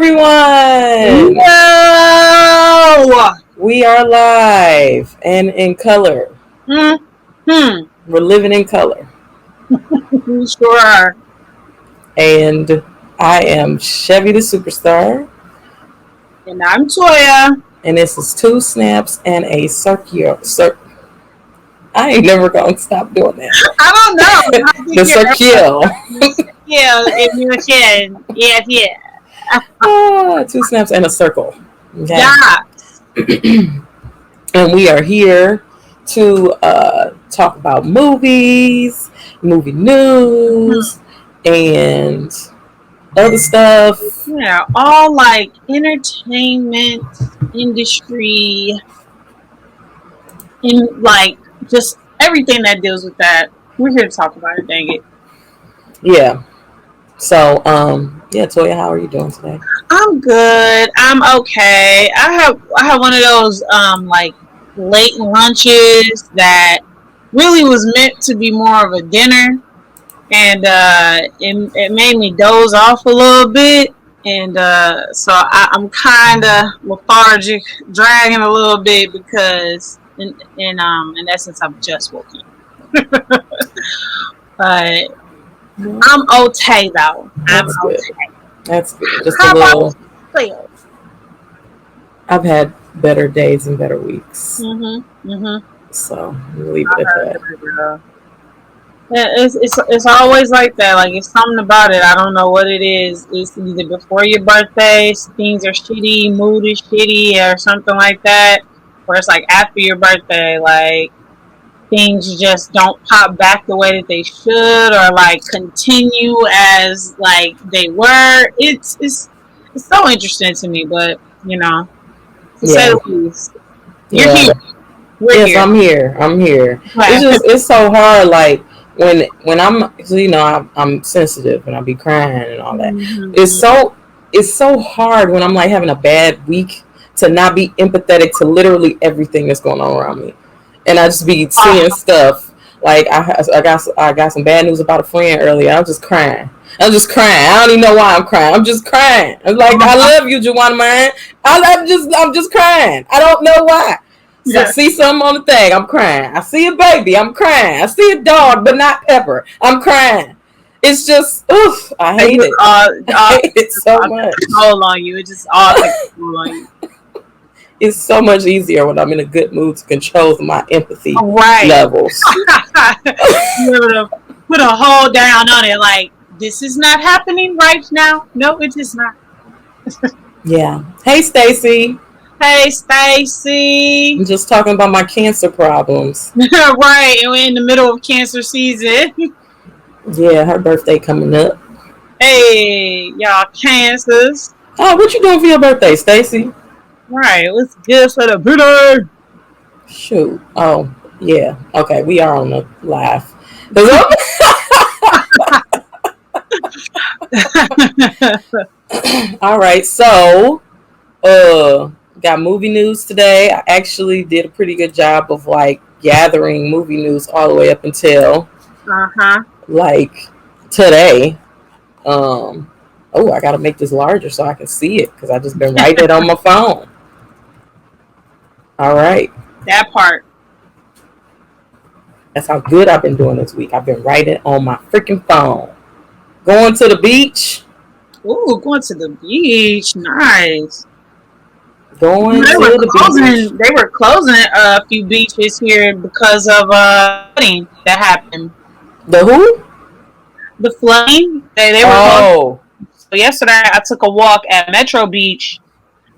everyone! No! We are live and in color. Hmm. We're living in color. We sure are. And I am Chevy the Superstar. And I'm Toya. And this is Two Snaps and a Circular. I ain't never going to stop doing that. I don't know. I think The you're Circular. yeah, if you can. Yes, yeah. Two Snaps and a Circle. Okay? Yes. And we are here to talk about movies, movie news, and other stuff. Yeah, all like entertainment industry in like just everything that deals with that. We're here to talk about it, dang it. Yeah. So, yeah, Toya, how are you doing today? I'm good. I'm okay. I have one of those like late lunches that really was meant to be more of a dinner, and it made me doze off a little bit, and so I'm kind of lethargic, dragging a little bit because in essence I'm just woken up, but I'm okay though. I'm That's good. okay. That's good. Just a How about little. yourself? I've had better days and better weeks. Mhm. Mhm. So, we'll leave it at that. Yeah, it's always like that. Like it's something about it. I don't know what it is. It's either before your birthday, things are shitty, mood is shitty, or something like that. Or it's like after your birthday, like things just don't pop back the way that they should, or like continue as like they were. It's so interesting to me, but to say Yeah. the least, you're Yeah. here. We're Yes, here. I'm here. I'm here. Right. It's so hard. Like when I'm, so, I'm sensitive and I be crying and all that. It's Mhm. so it's so hard when I'm like having a bad week to not be empathetic to literally everything that's going on around me, and I just be seeing stuff. Like I got some bad news about a friend earlier. I'm just crying. I'm just crying. I don't even know why I'm crying. I'm just crying. I'm like, I love you, Juwan man. I'm just crying. I don't know why. So I Yeah. see something on the thing, I'm crying. I see a baby, I'm crying. I see a dog, but not Pepper, I'm crying. It's just, oof, I It hate just it. I all hate it so much. toll on you. It just all takes a toll on you. It's so much easier when I'm in a good mood to control my empathy Right. levels. You're able to put a hold down on it. Like this is not happening right now. No, it is not. Yeah. Hey, Stacy. Hey, Stacy. I'm just talking about my cancer problems. Right, and we're in the middle of cancer season. Yeah, her birthday coming up. Hey, y'all, cancers. Oh, what you doing for your birthday, Stacy? Right, what's good for the booty? Shoot. Oh, yeah. Okay, we are on the live. All right, so got movie news today. I actually did a pretty good job of like gathering movie news all the way up until like today. Oh, I gotta make this larger so I can see it because I just been writing it on my phone. All right, That part. that's how good I've been doing this week. I've been writing on my freaking phone. Going to the beach. Ooh, going to the beach. Nice. Going to the beach. They were closing a few beaches here because of flooding that happened. The who? The flooding. They were closing. Oh. So yesterday I took a walk at Metro Beach,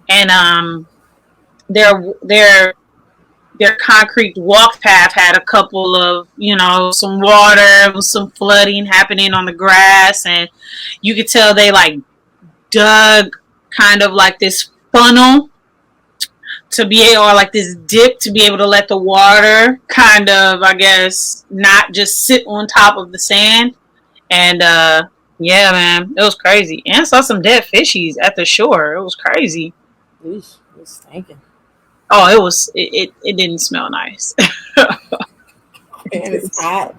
and their concrete walk path had a couple of some water, was some flooding happening on the grass, and you could tell they like dug kind of like this funnel to be able, or like this dip to be able to let the water kind of, I guess, not just sit on top of the sand. And yeah, man, it was crazy. And I saw some dead fishies at the shore. It was crazy. Eesh, it's stinking. Oh, it didn't smell nice. And it's hot.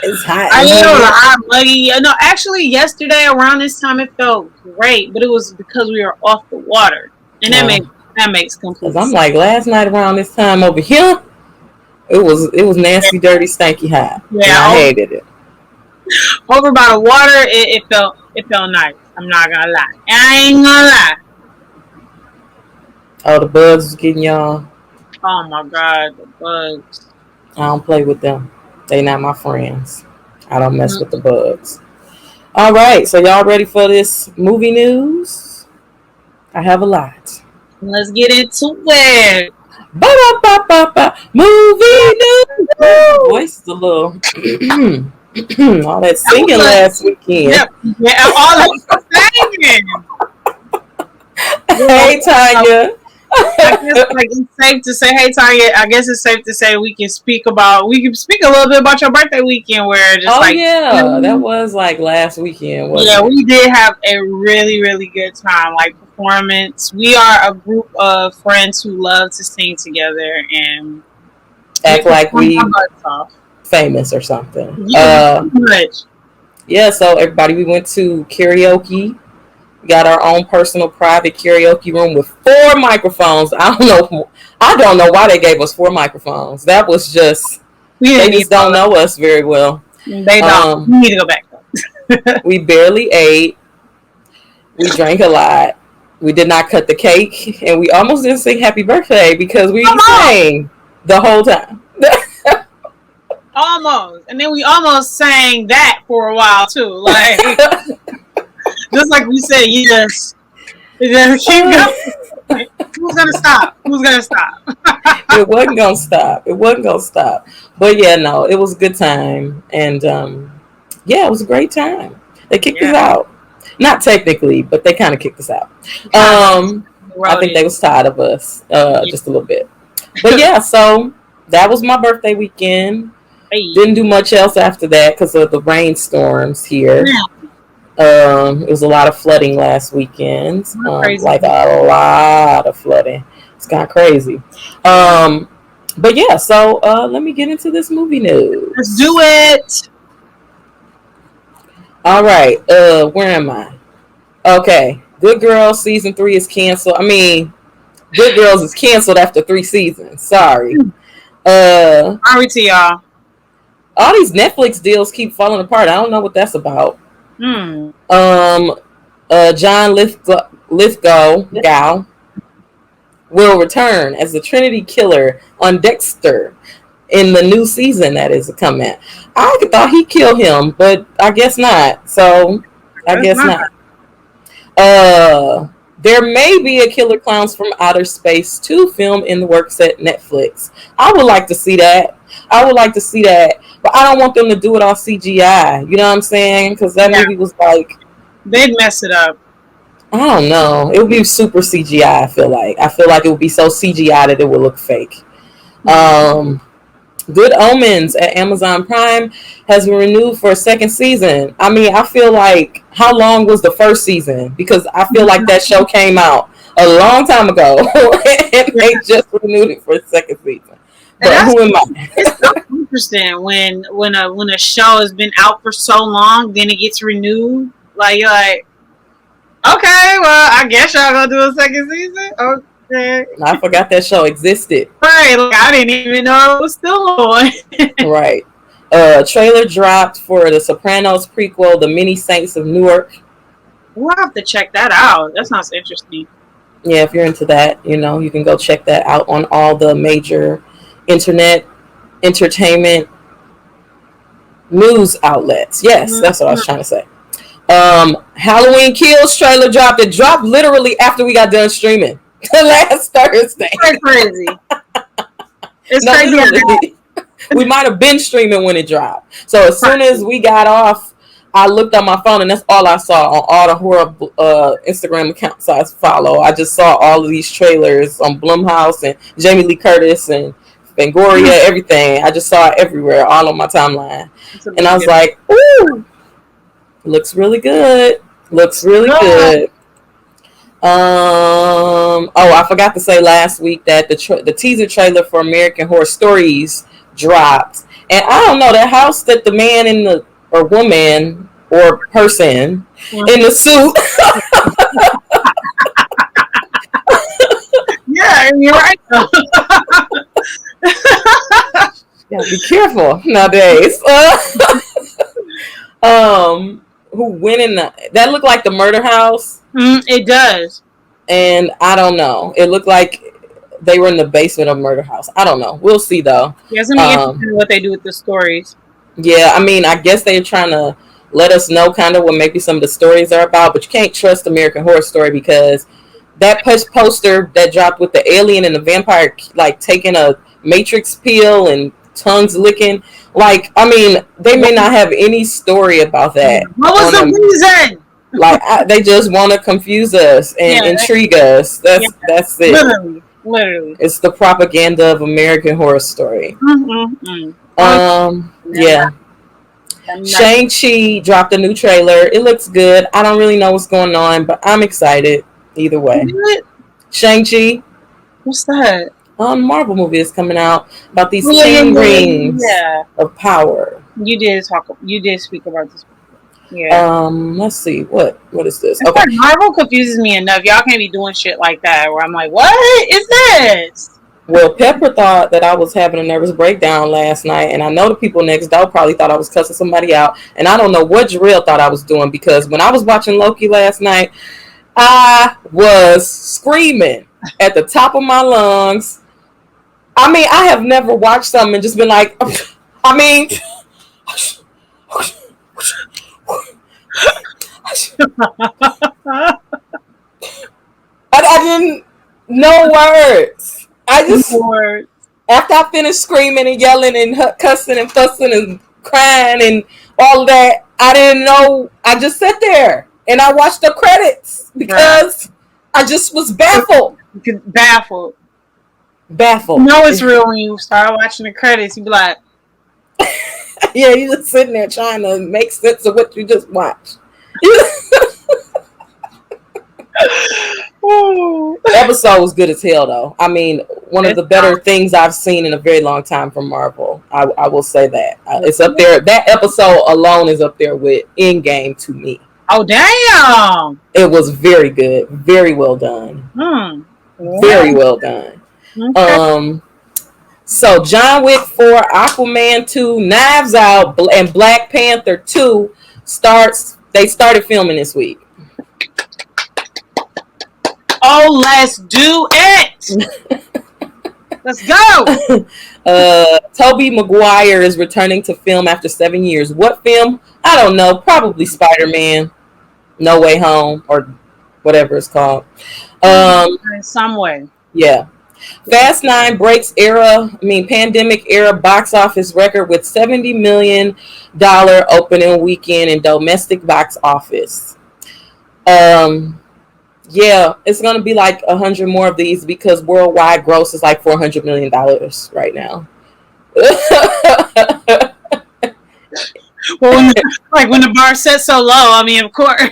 It's hot I and mean, it was a humid. hot, muggy. No, actually, yesterday around this time it felt great, but it was because we were off the water, and that makes Cause complete I'm sense. like last night around this time over here, it was nasty, dirty, stanky hot, and Yeah, I hated it. over by the water, it felt nice. I'm not gonna lie. I ain't gonna lie. Oh, the bugs was getting y'all. Oh my god, the bugs. I don't play with them. They not my friends. I don't mess with the Mm. bugs. All right, so y'all ready for this movie news? I have a lot. Let's get into it. Ba ba ba ba ba. Movie news. Sorry, my Woo! voice is a little. All that That was singing like, last weekend. yeah, yeah, all of us singing. Well, Hey Tanya. I guess like it's safe to say, hey Tanya. I guess it's safe to say we can speak a little bit about your birthday weekend, where just Oh like yeah, that was like last weekend, yeah, wasn't it? we did have a really really good time. Like performance, we are a group of friends who love to sing together, and we Act like performed our we butts off. famous or something. Yeah, pretty much. Yeah. So everybody, we went to karaoke. We got our own personal private karaoke room with 4 microphones. I don't know why they gave us 4 microphones. That was just We they didn't need just all don't know us very well. that. They don't. Um, We need to go back though. we barely ate. We drank a lot. We did not cut the cake, and we almost didn't sing "Happy Birthday" because we Come on, sang the whole time. almost, and then we almost sang that for a while too. Like just like we said, you just keep going. Who's gonna stop? Who's gonna stop? It wasn't gonna stop. It wasn't gonna stop. But yeah, no, it was a good time, and yeah, it was a great time. They kicked us Yeah, out. Not technically, but they kind of kicked us out. kind of I wrote think it. they was tired of us Yeah. just a little bit. But yeah, so that was my birthday weekend. Hey, Didn't do much else after that because of the rainstorms here. yeah, It was a lot of flooding last weekend, we're crazy. like a lot of flooding. It's kind of crazy. Yeah, But yeah, so let me get into this movie let's do news. it. All right, where am I? Okay, Good Girls season 3 is canceled. I mean, Good Girls is canceled after 3 seasons. Sorry. Uh, Sorry to y'all. all these Netflix deals keep falling apart. I don't know what that's about. Hmm. Um, John Lithgow will return as the Trinity Killer on Dexter in the new season that is coming. I thought he killed him, but I guess not. So I That's guess not. not. Uh, there may be a Killer Clowns from Outer Space 2 film in the works at Netflix. I would like to see that. I would like to see that, but I don't want them to do it all CGI. You know what I'm saying? Because that Yeah, movie was like, they'd mess it up. I don't know. It would be super CGI. I feel like it would be so CGI that it would look fake. Um, Good Omens at Amazon Prime has been renewed for a second season. I mean, I feel like how long was the first season? Because I feel like that show came out a long time ago and Yeah. they just renewed it for a second season. And But that's who am I? it's so interesting when a show has been out for so long, then it gets renewed. Like you're like, okay, well, I guess y'all gonna do a second season. Okay, I forgot that show existed. right? Like I didn't even know it was still on. Right. Trailer dropped for the Sopranos prequel, The Many Saints of Newark. We'll have to check that out. That sounds interesting. Yeah, if you're into that, you can go check that out on all the major internet entertainment news outlets. Yes, that's what I was trying to say. Halloween Kills trailer dropped. It dropped literally after we got done streaming last Thursday. It's crazy. It's No, crazy. literally. We might have been streaming when it dropped. So as soon as we got off, I looked on my phone and that's all I saw on all the horror Instagram accounts I follow. I just saw all of these trailers on Blumhouse and Jamie Lee Curtis and Fangoria, everything. I just saw it everywhere, all on my timeline. It's a And I big was like, ooh, looks really good. Looks really deal. good. Oh, I forgot to say last week that the teaser trailer for American Horror Stories dropped, And I don't know, that house that the man in the, or woman or person in the suit. Yeah, you're right. Yeah, be careful nowadays. Who went in the, that looked like the murder house. It does. And I don't know. It looked like they were in the basement of murder house. I don't know. We'll see though. Yeah, it's gonna be interesting what they do with the stories. Yeah, I mean, I guess they're trying to let us know kind of what maybe some of the stories are about, but you can't trust American Horror Story because that poster that dropped with the alien and the vampire like taking a matrix peel and tongues licking, like, I mean, they may not have any story about that. What was the reason? Like, they just want to confuse us and intrigue us. That's it. Literally. It's the propaganda of American Horror Story. Yeah. Shang-Chi dropped a new trailer. It looks good. I don't really know what's going on, but I'm excited either way. Shang-Chi. What's that? Marvel movie is coming out about these 10 rings of power. You did speak about this. Yeah. Let's see. What is this? Okay. Marvel confuses me enough. Y'all can't be doing shit like that where I'm like, what is this? Well, Pepper thought that I was having a nervous breakdown last night, and I know the people next door probably thought I was cussing somebody out, and I don't know what Jarrell thought I was doing, because when I was watching Loki last night, I was screaming at the top of my lungs. I mean, I have never watched something and just been like, I mean, I didn't know words. I just, after I finished screaming and yelling and cussing and fussing and crying and all of that, I didn't know. I just sat there and I watched the credits because I just was baffled. Baffled. You know it's real when you start watching the credits. You be like, yeah, you just sitting there trying to make sense of what you just watched. The episode was good as hell, though. I mean, one of the better things I've seen in a very long time from Marvel. I will say that. It's up there. That episode alone is up there with Endgame to me. Oh, damn. It was very good. Very well done. Very well done. Okay. So John Wick 4, Aquaman 2, Knives Out, and Black Panther 2 they started filming this week. Oh, let's do it! Let's go! Tobey Maguire is returning to film after 7 years. What film? I don't know. Probably Spider-Man, No Way Home, or whatever it's called. In some way. Yeah. Fast 9 breaks pandemic era box office record with $70 million opening weekend in domestic box office. Yeah, it's going to be like 100 more of these because worldwide gross is like $400 million right now. Well, when the bar set so low, I mean, of course.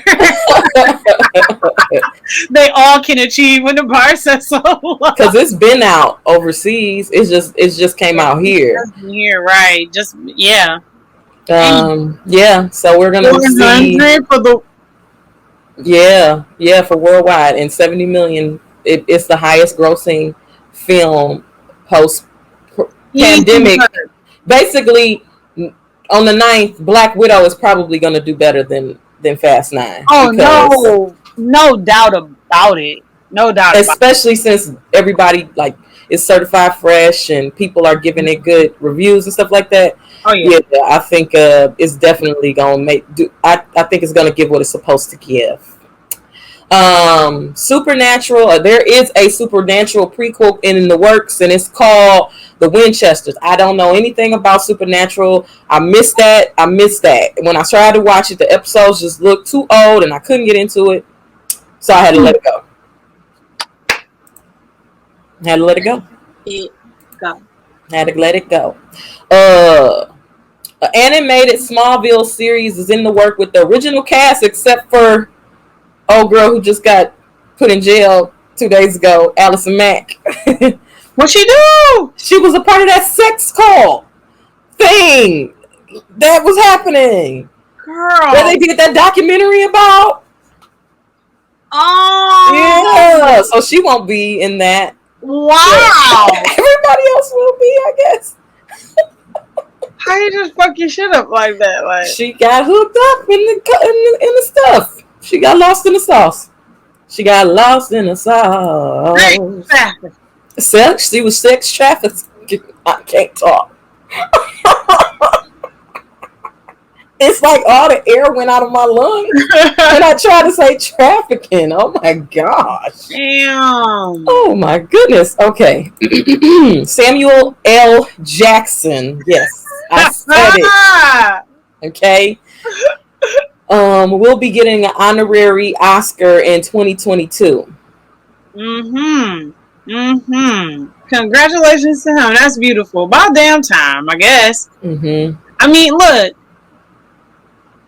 They all can achieve when the bar set so low. Because it's been out overseas. It just came out here. Here, right. Just, yeah. Yeah, so we're going to see... for the... Yeah, for worldwide, and 70 million. It's the highest grossing film post pandemic. Basically, on the 9th, Black Widow is probably going to do better than Fast 9. Oh, no doubt about it. No doubt. Especially since everybody is certified fresh and people are giving it good reviews and stuff like that. Oh yeah. I think it's definitely gonna I think it's gonna give what it's supposed to give. Supernatural. There is a Supernatural prequel in the works, and it's called The Winchesters. I don't know anything about Supernatural. I missed that. When I tried to watch it, the episodes just looked too old, and I couldn't get into it, so I had to let it go. Had to let it go. An animated Smallville series is in the work with the original cast, except for old girl who just got put in jail 2 days ago, Allison Mack. What'd she do? She was a part of that sex call thing that was happening. Girl. Where they did that documentary about. Oh. Yeah. So she won't be in that. Wow. Everybody else will be, I guess. How you just fuck your shit up like that? Like she got hooked up in the stuff. She got lost in the sauce. She got lost in the sauce. Sex. She was sex trafficked. I can't talk. It's like all the air went out of my lungs, and I tried to say trafficking. Oh my gosh! Damn! Oh my goodness! Okay, Samuel L. Jackson. Yes, I said it. Okay. We'll be getting an honorary Oscar in 2022. Congratulations to him. That's beautiful. About damn time, I guess. I mean, look.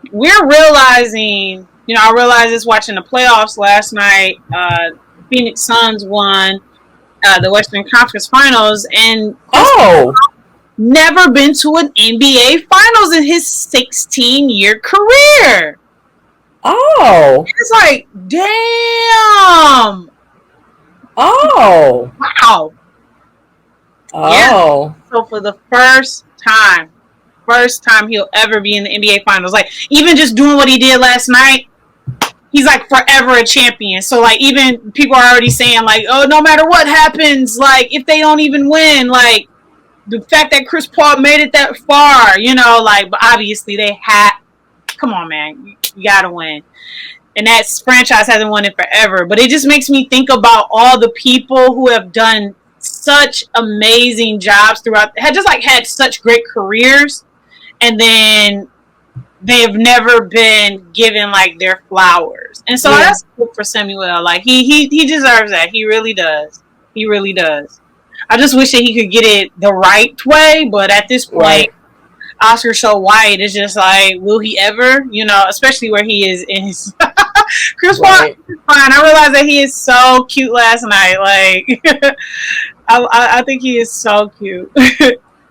We're realizing, I realized this watching the playoffs last night. Phoenix Suns won the Western Conference Finals, and never been to an NBA Finals in his 16-year career. Oh, it's like, damn. Oh, wow. Oh, yeah. So for the first time he'll ever be in the NBA Finals. Like, even just doing what he did last night, he's like forever a champion. So like, even people are already saying like, oh, no matter what happens, like if they don't even win, like the fact that Chris Paul made it that far, like, but obviously they had, come on, man, you gotta win. And that franchise hasn't won it forever. But it just makes me think about all the people who have done such amazing jobs throughout, had such great careers, and then they've never been given like their flowers. And so that's cool for Samuel. Like he deserves that. He really does. He really does. I just wish that he could get it the right way, but at this point, Oscar so white, it's just like, will he ever? Especially where he is in his Chris Paul is fine. I realized that he is so cute last night. Like I think he is so cute.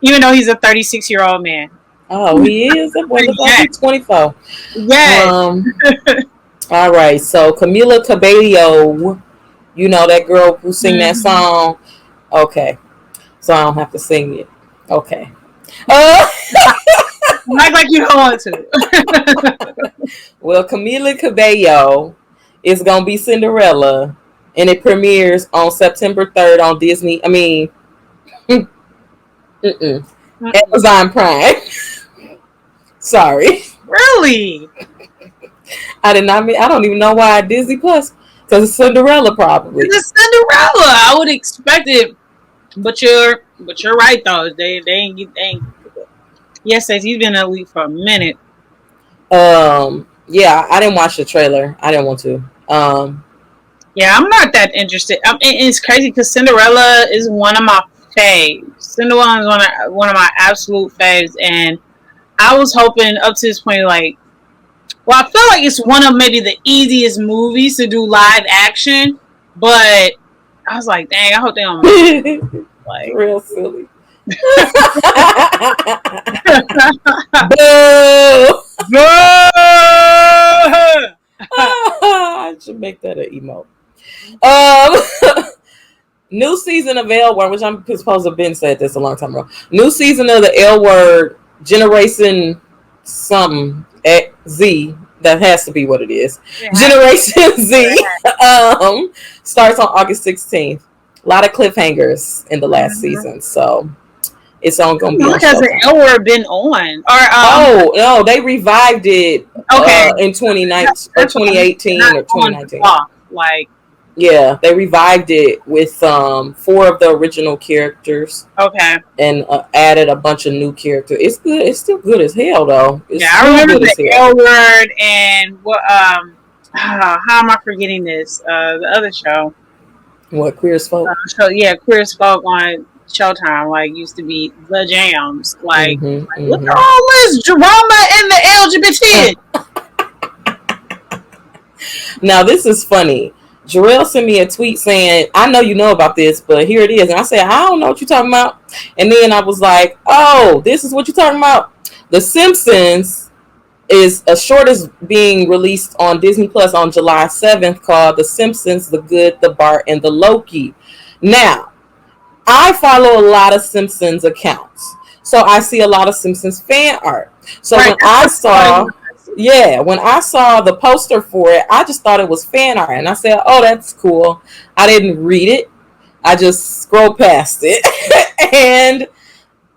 Even though he's a 36-year-old man. Oh, he is? That boy looks like he's 24. Yes. All right. So Camila Cabello, that girl who sang that song. Okay. So I don't have to sing it. Okay. Not like you don't want to. Well, Camila Cabello is going to be Cinderella, and it premieres on September 3rd on Disney. I mean, Amazon Prime. Sorry. Really? I don't even know why Disney Plus. Because it's Cinderella, probably. It's Cinderella. I would expect it, but you're right though. They ain't. Yes, he's been in the league for a minute. Yeah, I didn't watch the trailer. I didn't want to. Yeah, I'm not that interested. It's crazy because Cinderella is one of my faves. Cinderella is one of my absolute faves, and I was hoping up to this point, like, well, I feel like it's one of maybe the easiest movies to do live action, but I was like, dang, I hope they don't make it. Like, real silly. Boo! Boo! I should make that an emote. New season of L Word, which I'm supposed to have been said this a long time ago. New season of the L Word, Generation something Z. That has to be what it is. Yeah. Generation Z starts on August 16th. A lot of cliffhangers in the last season, so it's on going to be on. Has the L Word been on? Or no, they revived it. In 2019 or 2018 or 2019. Like. Yeah, they revived it with 4 of the original characters. Okay. And added a bunch of new characters. It's good. It's still good as hell, though. I remember the L Word and what? How am I forgetting this? The other show. What, Queer as Folk? Queer as Folk on Showtime. Like, used to be the jams. Like, look at all this drama in the LGBT. Now this is funny. Jarrell sent me a tweet saying, I know you know about this, but here it is. And I said, I don't know what you're talking about. And then I was like, oh, this is what you're talking about? The Simpsons is a short is being released on Disney Plus on July 7th called The Simpsons, The Good, The Bart, and The Loki. Now, I follow a lot of Simpsons accounts. So I see a lot of Simpsons fan art. So Right. when I saw the poster for it, I just thought it was fan art. And I said, oh, that's cool. I didn't read it. I just scrolled past it. And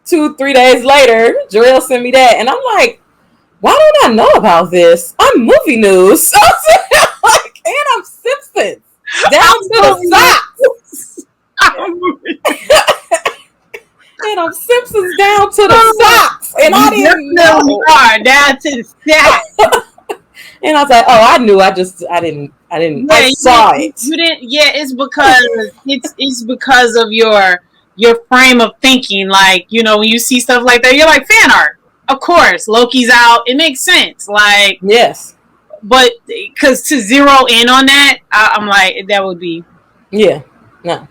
2-3 days later, Jarrell sent me that. And I'm like, why don't I know about this? I'm movie news. So like, and I'm Simpsons. Down to the socks. And I'm Simpsons down to the socks. And I didn't know. Down to the socks. And I was like, oh, I knew. I didn't. Yeah, I saw it. You didn't. Yeah, it's because of your frame of thinking. Like, you know, when you see stuff like that, you're like, fan art. Of course, Loki's out. It makes sense. Like, yes. But because to zero in on that, I'm like, that would be. Yeah. No.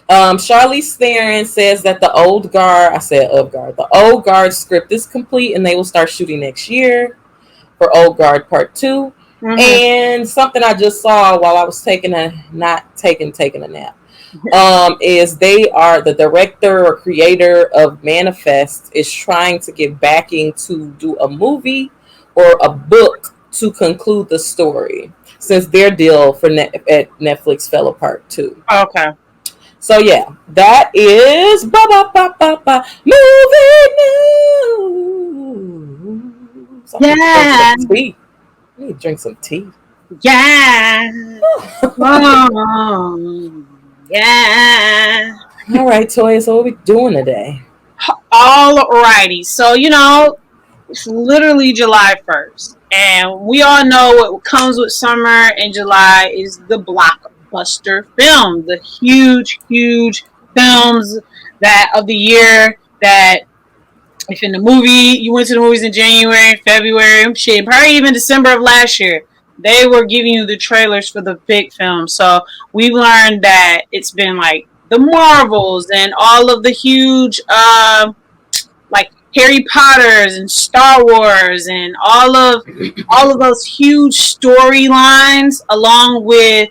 Charlize Theron says that the Old Guard, the Old Guard script is complete and they will start shooting next year for Old Guard Part 2. Mm-hmm. And something I just saw while I was taking a nap, is they are the director or creator of Manifest is trying to get backing to do a movie or a book to conclude the story since their deal for at Netflix fell apart too. Okay. So yeah, that is movie news. Yeah. I need to drink some tea. Yeah. Oh, yeah. All right, Toya. So what are we doing today? All righty. So it's literally July 1st, and we all know what comes with summer and July is the blockbuster film, the huge films that of the year that if in the movie you went to the movies in January, February, shit, probably even December of last year, they were giving you the trailers for the big films. So we've learned that it's been like the Marvels and all of the huge like Harry Potter's and Star Wars and all of those huge storylines, along with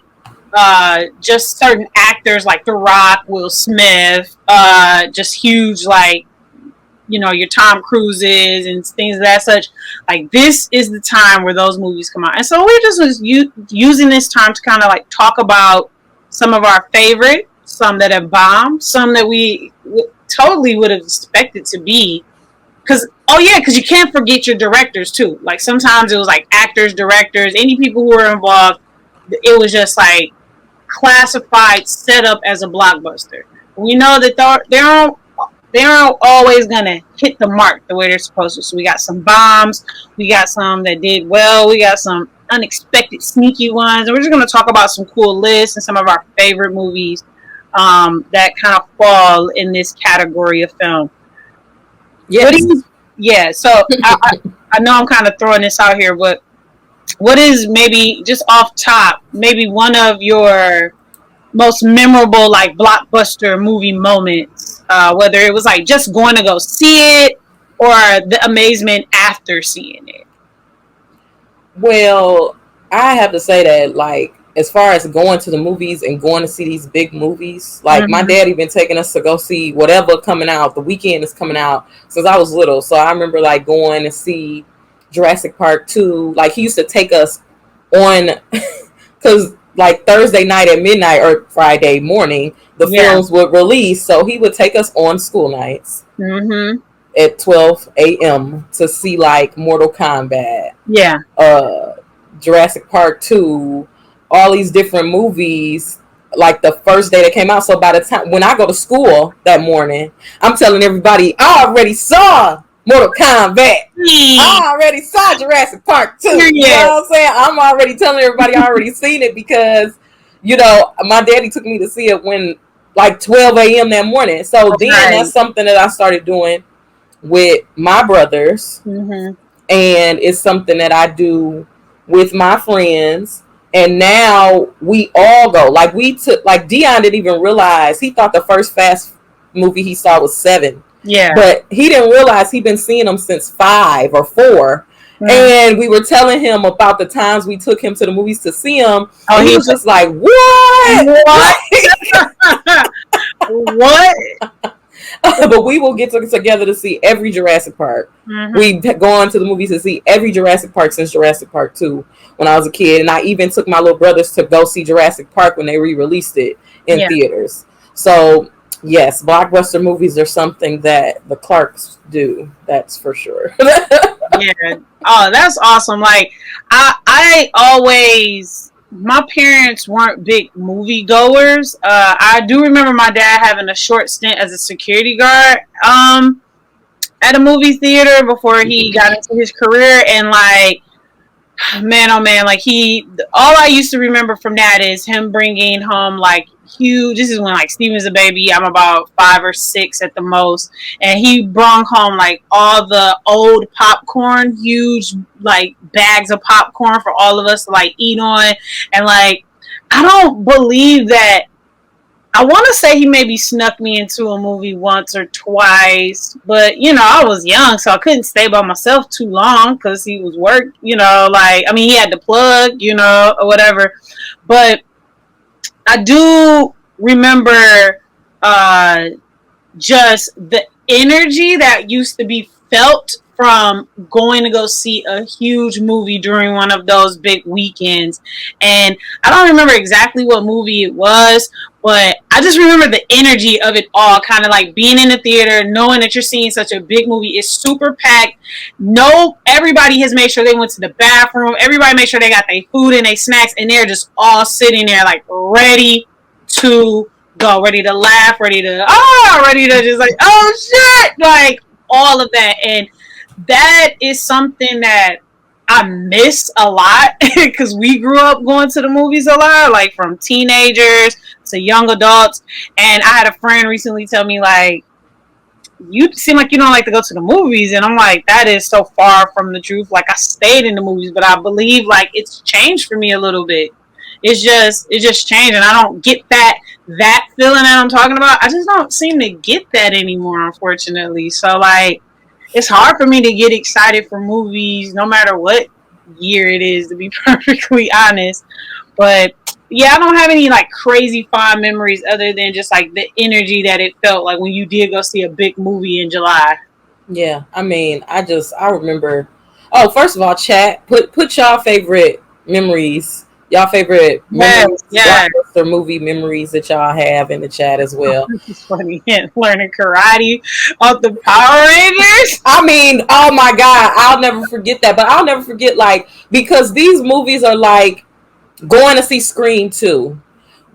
just certain actors like The Rock, Will Smith, just huge, like, your Tom Cruises and things of that such. Like, this is the time where those movies come out. And so we're just using this time to kind of like talk about some of our favorite, some that have bombed, some that we totally would have expected to be. Because you can't forget your directors too. Like, sometimes it was like actors, directors, any people who were involved. It was just like classified, set up as a blockbuster. We know that they aren't always gonna hit the mark the way they're supposed to. So we got some bombs, we got some that did well, we got some unexpected, sneaky ones, and we're just gonna talk about some cool lists and some of our favorite movies that kind of fall in this category of film. Yes. So I know I'm kind of throwing this out here, but what is maybe just off top, maybe one of your most memorable like blockbuster movie moments, whether it was like just going to go see it or the amazement after seeing it? Well, I have to say that, like, as far as going to the movies and going to see these big movies, like, my daddy been taking us to go see whatever coming out. The weekend is coming out since I was little. So I remember like going to see Jurassic Park 2. Like, he used to take us on because like Thursday night at midnight or Friday morning, the films would release. So he would take us on school nights at 12 a.m. to see like Mortal Kombat, Jurassic Park 2, all these different movies, like the first day that came out. So by the time when I go to school that morning, I'm telling everybody, I already saw Mortal Kombat. I already saw Jurassic Park 2. You know what I'm saying? I'm already telling everybody I already seen it because, my daddy took me to see it when like 12 a.m. that morning. So then that's something that I started doing with my brothers. And it's something that I do with my friends. And now we all go. Like we took, like Dion didn't even realize, he thought the first Fast movie he saw was 7. Yeah. But he didn't realize he'd been seeing them since 5 or 4. And we were telling him about the times we took him to the movies to see him. Oh, and he was just like, what? What? But we will get together to see every Jurassic Park. We've gone to the movies to see every Jurassic Park since Jurassic Park 2 when I was a kid. And I even took my little brothers to go see Jurassic Park when they re-released it in theaters. So, yes, blockbuster movies are something that the Clarks do. That's for sure. Yeah. Oh, that's awesome. Like, I always... My parents weren't big movie goers. I do remember my dad having a short stint as a security guard at a movie theater before he got into his career. And like, man, oh man, like all I used to remember from that is him bringing home like huge. This is when like Steven's a baby. I'm about 5 or 6 at the most, and he brought home like all the old popcorn, huge like bags of popcorn for all of us to like eat on. And like, I don't believe that. I want to say he maybe snuck me into a movie once or twice, but you know, I was young, so I couldn't stay by myself too long because he was work, you know, like, I mean, he had to plug, you know, or whatever. But I do remember just the energy that used to be felt from going to go see a huge movie during one of those big weekends. And I don't remember exactly what movie it was, but I just remember the energy of it all, kind of like being in the theater, knowing that you're seeing such a big movie. It's super packed. No, everybody has made sure they went to the bathroom. Everybody made sure they got their food and their snacks, and they're just all sitting there like ready to go, ready to laugh, ready to just like, oh shit, like all of that. And that is something that I miss a lot because we grew up going to the movies a lot, like from teenagers to young adults. And I had a friend recently tell me, like, you seem like you don't like to go to the movies. And I'm like, that is so far from the truth. Like, I stayed in the movies, but I believe like it's changed for me a little bit. It's just changed, and I don't get that feeling that I'm talking about. I just don't seem to get that anymore, unfortunately. So like, it's hard for me to get excited for movies, no matter what year it is, to be perfectly honest. But yeah, I don't have any like crazy fond memories other than just like the energy that it felt like when you did go see a big movie in July. Yeah, I mean, I remember. Oh, first of all, chat, put y'all favorite memories, y'all favorite memories, blockbuster movie memories that y'all have in the chat as well. It's funny, learning karate off the Power Rangers. I mean, oh my God, I'll never forget that. But I'll never forget, like, because these movies are like going to see Scream 2,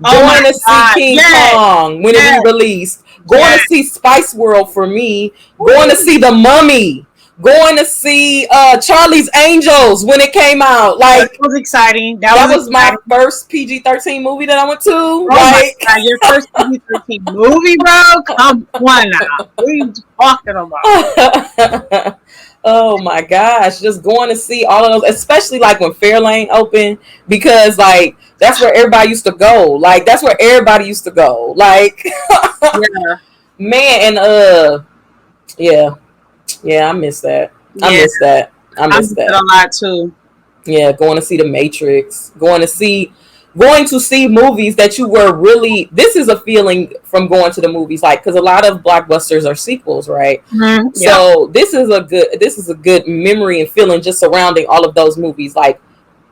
going to see King Kong when it re-released, going to see Spice World for me, going to see The Mummy, going to see Charlie's Angels when it came out. Like, that was exciting. That was my first PG-13 movie that I went to. Oh my God, your first PG-13 movie, bro? Come on now. What are you talking about? Oh my gosh, just going to see all of those, especially like when Fairlane opened, because like that's where everybody used to go. Like, that's where everybody used to go. Like, yeah. Man, and yeah, I miss that. I miss that. I miss that a lot too. Yeah, going to see The Matrix, going to see movies that you were really. This is a feeling from going to the movies, like, because a lot of blockbusters are sequels, right? Mm-hmm. So this is a good memory and feeling just surrounding all of those movies, like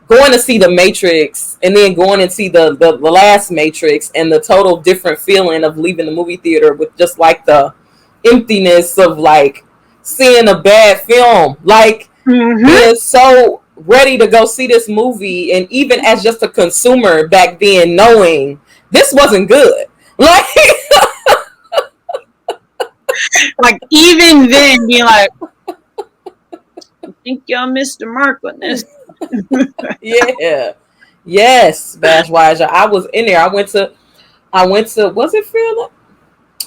going to see The Matrix and then going and see the last Matrix, and the total different feeling of leaving the movie theater with just like the emptiness of like seeing a bad film, like being so ready to go see this movie, and even as just a consumer back then, knowing this wasn't good, like even then being like, I think y'all missed the mark on this. Yeah, yes, Bashweiser. I was in there. I went to was it Fairlane?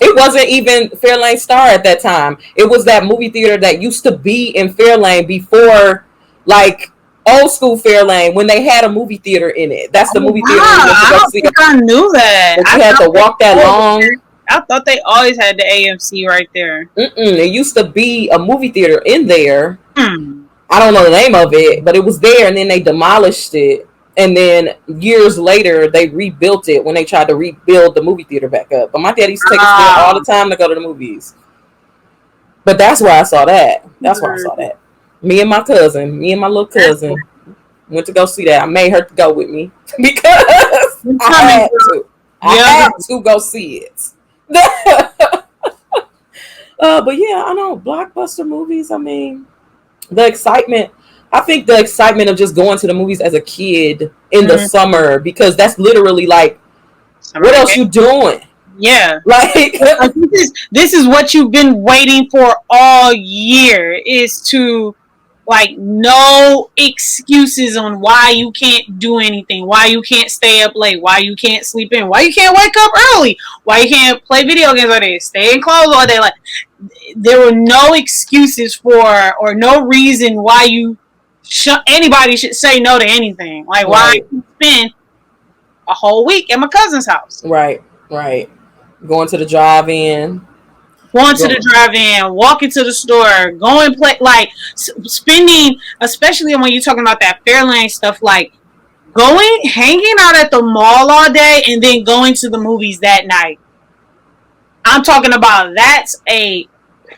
It wasn't even Fairlane Star at that time. It was that movie theater that used to be in Fairlane before, like, Old school Fairlane, when they had a movie theater in it. That's the Oh, movie theater we wow. went to I go don't see. think I knew that. But you had to walk that long. I thought they always had the AMC right there. It used to be a movie theater in there. Hmm. I don't know the name of it, but it was there, and then they demolished it. And then years later, they rebuilt it when they tried to rebuild the movie theater back up. But my dad used to take us there all the time to go to the movies. But that's where I saw that. That's where I saw that. Me and my little cousin, went to go see that. I made her go with me because I had to go see it. But yeah, I know Blockbuster movies. I mean, the excitement. I think the excitement of just going to the movies as a kid in the summer, because that's literally like, what else you doing? Yeah, like this is what you've been waiting for all year, is to like no excuses on why you can't do anything, why you can't stay up late, why you can't sleep in, why you can't wake up early, why you can't play video games all day, stay in clothes all day. Like, there were no excuses for, or no reason why anybody should say no to anything. Like, why spend a whole week at my cousin's house? Right. Going to the drive-in, walking to the store, going play, like spending, especially when you're talking about that Fairlane stuff, like hanging out at the mall all day and then going to the movies that night. I'm talking about, that's a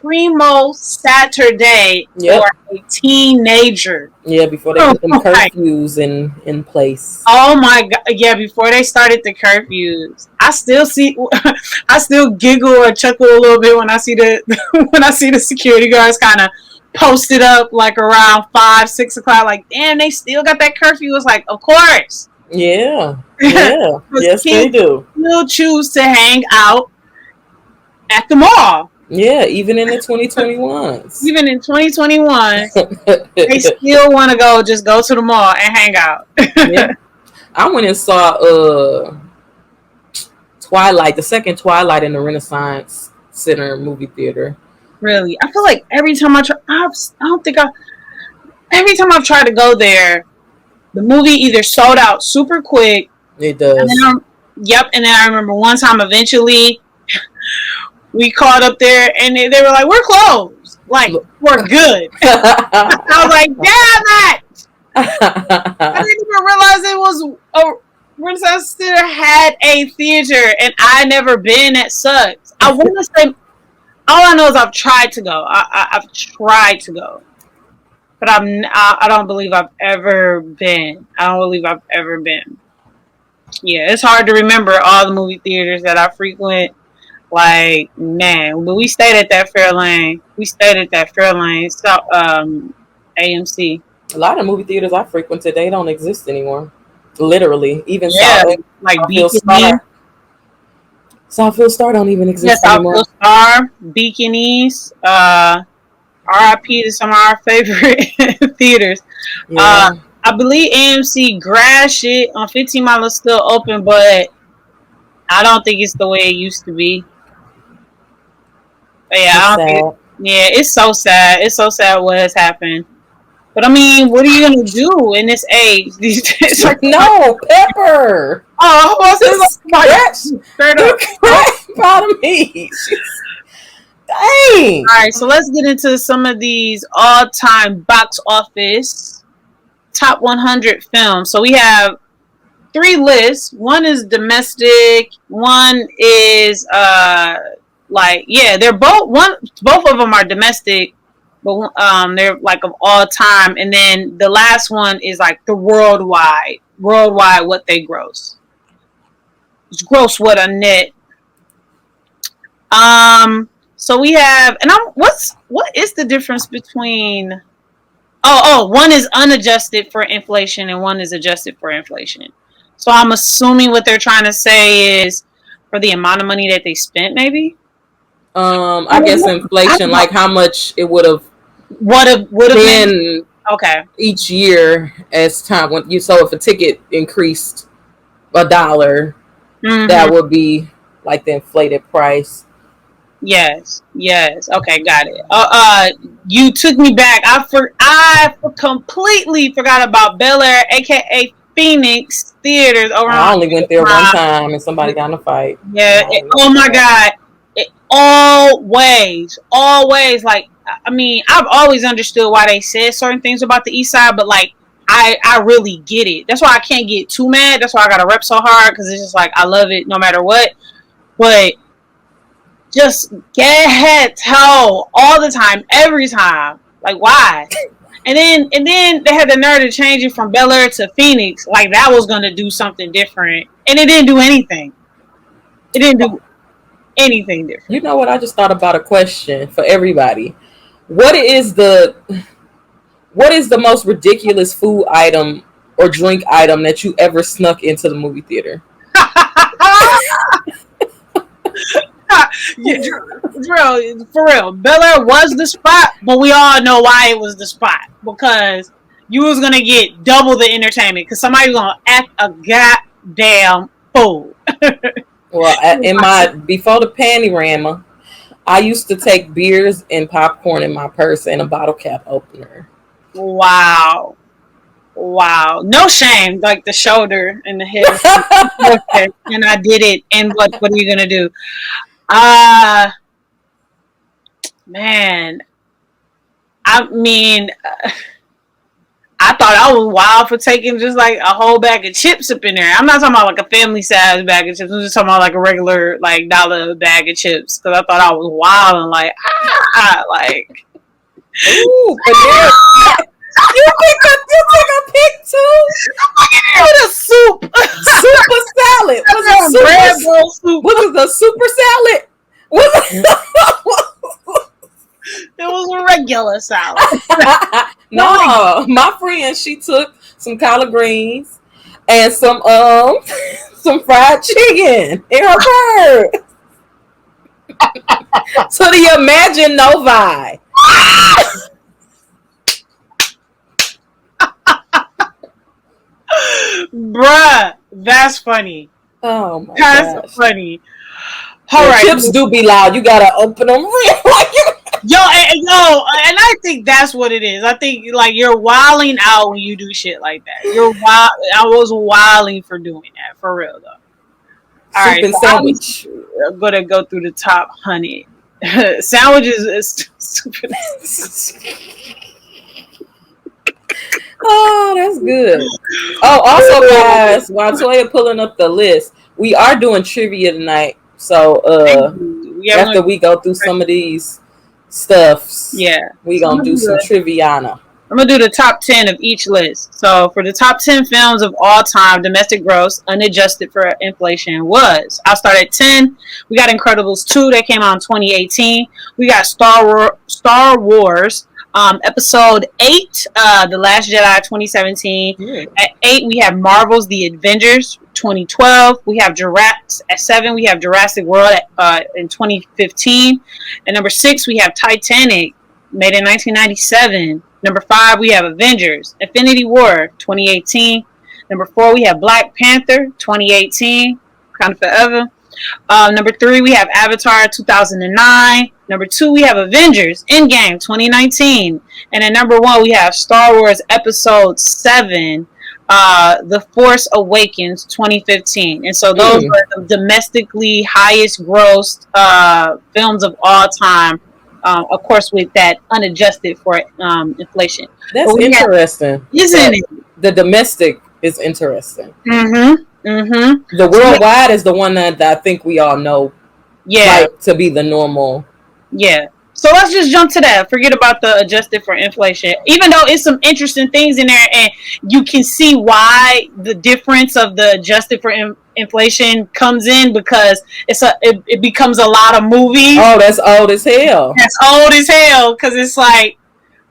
primo Saturday for a teenager. Yeah, before they put them curfews in place. Oh my god! Yeah, before they started the curfews, I still giggle or chuckle a little bit when I see the security guards kind of posted up like around 5-6 o'clock. Like, damn, they still got that curfew. It's like, of course. Yeah. Yes, they do. Still choose to hang out at the mall. Yeah, even in the 2021s. Even in 2021, they still want to go to the mall and hang out. Yeah. I went and saw Twilight, the second Twilight, in the Renaissance Center movie theater. Really? I feel like every time I've tried to go there, the movie either sold out super quick. It does. And then I remember one time eventually we called up there and they were like, we're closed. Like, we're good. I was like, damn it! I didn't even realize it was Renaissance Center had a theater and I never been. That sucks. I want to say, all I know is I've tried to go. I've tried to go. But I don't believe I've ever been. Yeah, it's hard to remember all the movie theaters that I frequent. Like, man, but we stayed at that Fairlane. So, AMC. A lot of movie theaters I frequented, they don't exist anymore. Literally, even like Southfield Star don't even exist anymore. Southfield Star, Beacon East, RIP to some of our favorite theaters. Yeah. I believe AMC Grass on 15 Mile is still open, but I don't think it's the way it used to be. But yeah, it's so sad. It's so sad what has happened. But I mean, what are you gonna do in this age? No, Pepper. Oh, straight up. Proud of me. Dang. All right, so let's get into some of these all-time box office top 100 films. So we have 3 lists. One is domestic. One is they're both of them are domestic, but they're like of all time. And then the last one is like the worldwide what they gross. It's gross what a net. So we have, and what is the difference between? One is unadjusted for inflation and one is adjusted for inflation. So I'm assuming what they're trying to say is for the amount of money that they spent, maybe. I guess inflation, like how much it would have been each year as time when you. So if a ticket increased $1, that would be like the inflated price. Yes, yes. Okay, got it. You took me back. I completely forgot about Bel Air, aka Phoenix Theaters over I on. only went there one time and somebody got in a fight, and Yeah. I only went Oh my there. God. Always. Like, I mean, I've always understood why they said certain things about the East Side, but like, I really get it. That's why I can't get too mad. That's why I gotta rep so hard because it's just like I love it no matter what. But just get toe all the time, every time. Like, why? And then they had the nerve to change it from Bel Air to Phoenix, like that was gonna do something different, and it didn't do anything. It didn't do anything You different. know what? I just thought about a question for everybody. What is the what is the most ridiculous food item or drink item that you ever snuck into the movie theater? Yeah, Drew, for real, Bel Air was the spot, but we all know why it was the spot because you was gonna get double the entertainment because somebody was gonna act a goddamn fool. Well, in my before the panorama, I used to take beers and popcorn in my purse and a bottle cap opener. Wow. Wow, no shame, like the shoulder and the head. Okay, and I did it. And what are you gonna do? Uh Man, I mean, I thought I was wild for taking just like a whole bag of chips up in there. I'm not talking about like a family size bag of chips. I'm just talking about like a regular like dollar bag of chips because I thought I was wild and like like Ooh, Panera. You think I picked two? what a soup. Super salad. Was it Bread super? bowl soup. Was it the super salad? Was it? It was a regular salad. No, my friend, she took some collard greens and some some fried chicken in her purse. So do you imagine Novi? Bruh, that's funny. Oh my That's gosh. funny. All The right. chips do be loud. You gotta open them real like you. And I think that's what it is. I think like you're wilding out when you do shit like that. You're wild. I was wilding for doing that for real though. All Soup right, and so sandwich. I'm gonna go through the top 100 sandwiches. Is stupid. Oh, that's good. Oh, also, guys, while Toya pulling up the list, we are doing trivia tonight. So, Yeah, after we go through some of these stuffs, yeah. we So gonna do some triviana. I'm gonna do the top 10 of each list. So for the top 10 films of all time, domestic gross unadjusted for inflation was. I'll start at 10. We got Incredibles 2 that came out in 2018. We got Star Wars Episode 8, The Last Jedi 2017. Yeah. At 8 we have Marvel's The Avengers 2012. We have Jurassic at 7. We have Jurassic World in 2015. At number 6 we have Titanic, made in 1997. Number 5, we have Avengers, Infinity War, 2018. Number 4, we have Black Panther, 2018, kind of forever. Number 3, we have Avatar, 2009. Number 2, we have Avengers, Endgame, 2019. And at number 1, we have Star Wars Episode 7, The Force Awakens, 2015. And so those are the domestically highest grossed films of all time. Of course, with that unadjusted for inflation. That's interesting. Isn't it? The domestic is interesting. Mm-hmm. Mm-hmm. The worldwide is the one that I think we all know. Yeah. Like, to be the normal. Yeah. So let's just jump to that. Forget about the adjusted for inflation. Even though it's some interesting things in there, and you can see why the difference of the adjusted for inflation comes in because it becomes a lot of movies. Oh, that's old as hell. That's old as hell because it's like,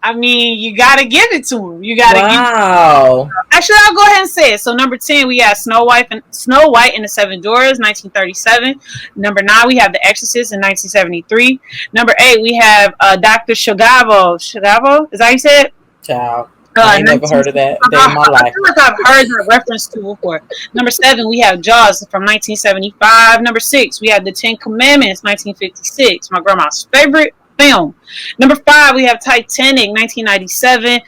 I mean, you gotta give it to them. You gotta wow. Actually, I'll go ahead and say it. So number 10, we have Snow White and the Seven Dwarfs, 1937. Number 9, we have The Exorcist in 1973. Number 8, we have Dr. Shigavo. Shigavo? Is that how you say it? Child. I ain't never heard of that a day in my I life. feel like I've heard that reference to before. Number 7, we have Jaws from 1975. Number 6, we have The Ten Commandments, 1956. My grandma's favorite film. Number 5, we have Titanic, 1997.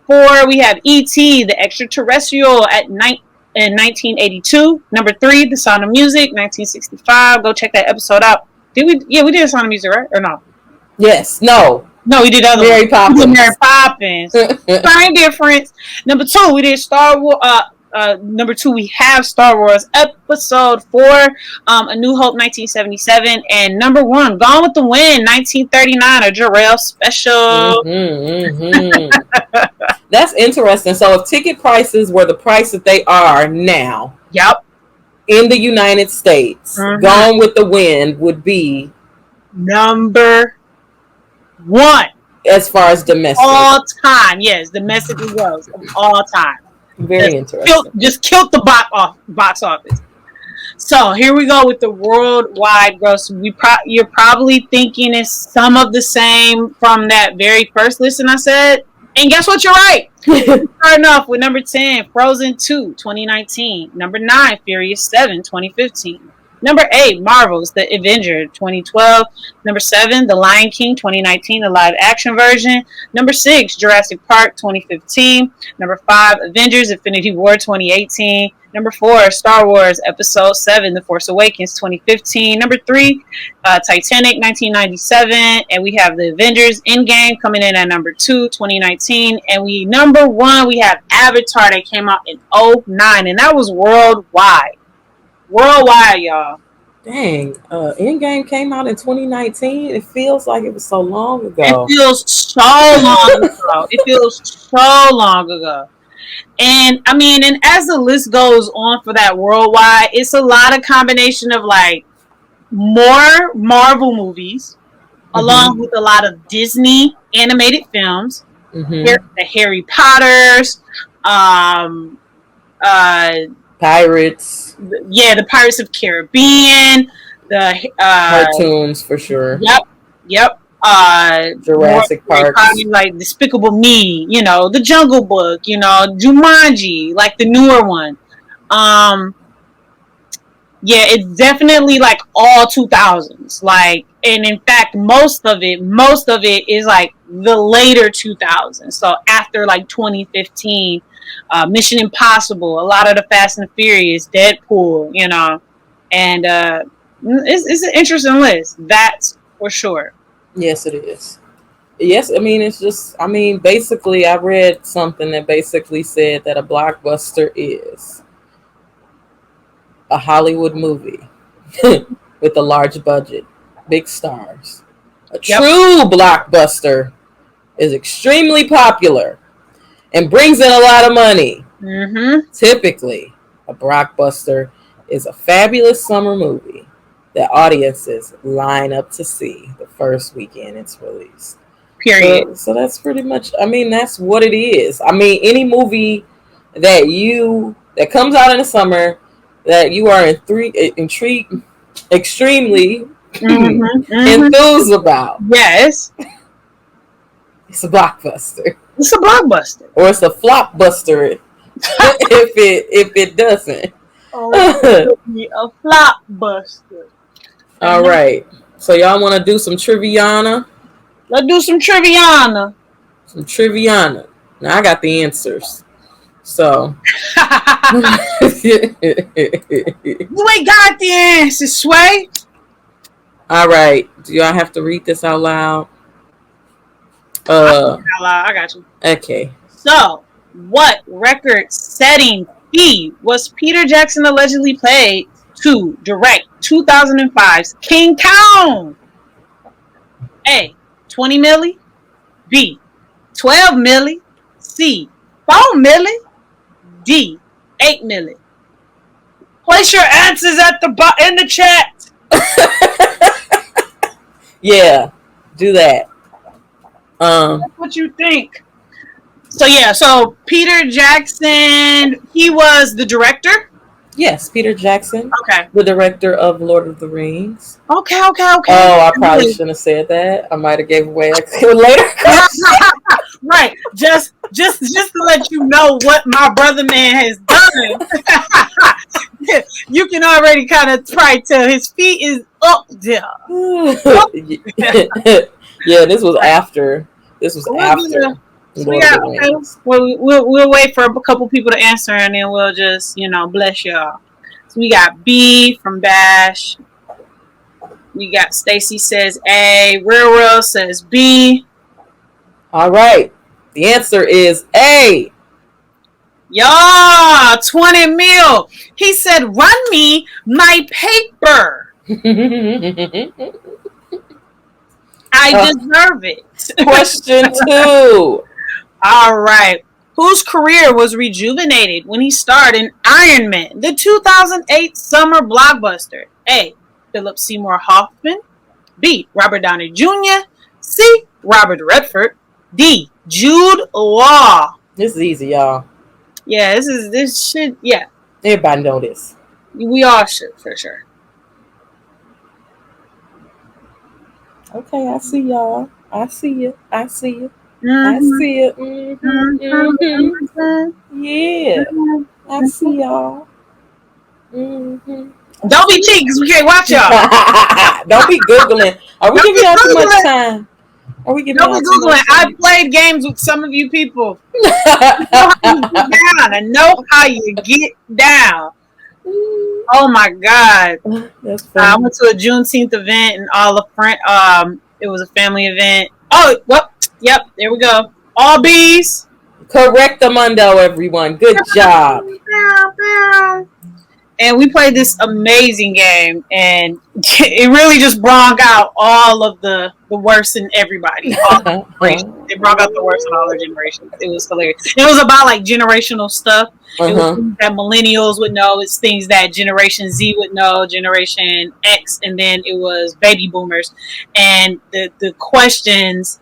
4, we have E.T., the extraterrestrial in 1982. Number 3, The Sound of Music, 1965. Go check that episode out. Did we? Yeah, we did The Sound of Music, right? Or no? Yes. No. No, we did other Mary ones. We did Mary Poppins. Poppins. Same difference. Number 2, we did Star Wars. Number 2, we have Star Wars Episode 4, A New Hope, 1977, and number 1, Gone with the Wind, 1939, a Jarrell special. That's interesting. So if ticket prices were the price that they are now, Yep. in the United States, Gone with the Wind would be number 1 as far as domestic. All time, yes, domestically gross of all time. Very interesting. Just killed the box office. So here we go with the worldwide gross. You're probably thinking it's some of the same from that very first listen I said. And guess what? You're right. Starting off with number 10, Frozen 2, 2019. Number 9, Furious 7, 2015. Number 8, Marvel's The Avenger, 2012. Number 7, The Lion King, 2019, the live action version. Number 6, Jurassic Park, 2015. Number 5, Avengers Infinity War, 2018. Number 4, Star Wars Episode 7, The Force Awakens, 2015. Number 3, Titanic, 1997. And we have The Avengers Endgame coming in at number 2, 2019. And number 1, we have Avatar that came out in 2009. And that was worldwide. Worldwide, y'all. Dang, Endgame came out in 2019. It feels like it was so long ago. It feels so long ago. And I mean, and as the list goes on for that worldwide, it's a lot of combination of like more Marvel movies, along with a lot of Disney animated films, the Harry Potters, Pirates. The Pirates of Caribbean, the cartoons for sure. Yep. Jurassic Park, like Despicable Me, The Jungle Book, Jumanji, like the newer one. It's definitely like all 2000s. Like, and in fact, most of it is like the later 2000s. So after like 2015. Mission Impossible, a lot of the Fast and Furious, Deadpool, and it's an interesting list. That's for sure. Yes, it is. Yes, I mean, it's just, basically, I read something that basically said that a blockbuster is a Hollywood movie with a large budget, big stars. A true blockbuster is extremely popular and brings in a lot of money. Typically, a blockbuster is a fabulous summer movie that audiences line up to see the first weekend it's released. Period. So that's pretty much, that's what it is. Any movie that comes out in the summer that you are intrigued, extremely enthused about. Yes. It's a blockbuster. It's a blockbuster. Or it's a flopbuster if it doesn't. It'll be a flopbuster. All right. So y'all want to do some Triviana? Let's do some Triviana. Now I got the answers. So you ain't got the answers, Sway. All right. Do y'all have to read this out loud? I got you. Okay. So, what record-setting fee was Peter Jackson allegedly paid to direct 2005's King Kong? A, 20 milli. B, 12 milli. C, 4 milli. D, 8 milli. Place your answers in the chat. Yeah, do that. That's what you think. So Peter Jackson, he was the director? Yes, Peter Jackson. Okay. The director of Lord of the Rings. Okay. Oh, I probably shouldn't have said that. I might have gave away a later. Right. Just to let you know what my brother man has done. You can already kind of probably tell his feet is up there. Yeah, this was after. This was We'll do after so we Lord of got the okay. Rings. Well, we'll wait for a couple people to answer, and then we'll just bless y'all. So we got B from Bash. We got Stacy says A. Real Real says B. All right. The answer is A. Y'all, 20 mil. He said, run me my paper. I deserve it. Question 2. All right. Whose career was rejuvenated when he starred in Iron Man, the 2008 summer blockbuster? A. Philip Seymour Hoffman. B. Robert Downey Jr. C. Robert Redford. D. Jude Law. This is easy, y'all. Yeah, this should, yeah. Everybody know this. We all should, for sure. Okay, I see y'all. I see you. I see you. Mm-hmm. I see it. Yeah. I see y'all. Don't be cheating because we can't watch y'all. Don't be Googling. Are we giving y'all too much time? Are we giving y'all too much time? I played games with some of you people. I know how you get down. Oh my God. That's funny. I went to a Juneteenth event and all the friends, it was a family event. Oh, well, yep, there we go. All B's. Correctamundo, everyone. Good job. And we played this amazing game, and it really just brought out all of the worst in everybody. It brought out the worst in all the generations. It was hilarious. It was about like generational stuff. It was things that millennials would know. It's things that Generation Z would know, Generation X, and then it was baby boomers. And the questions,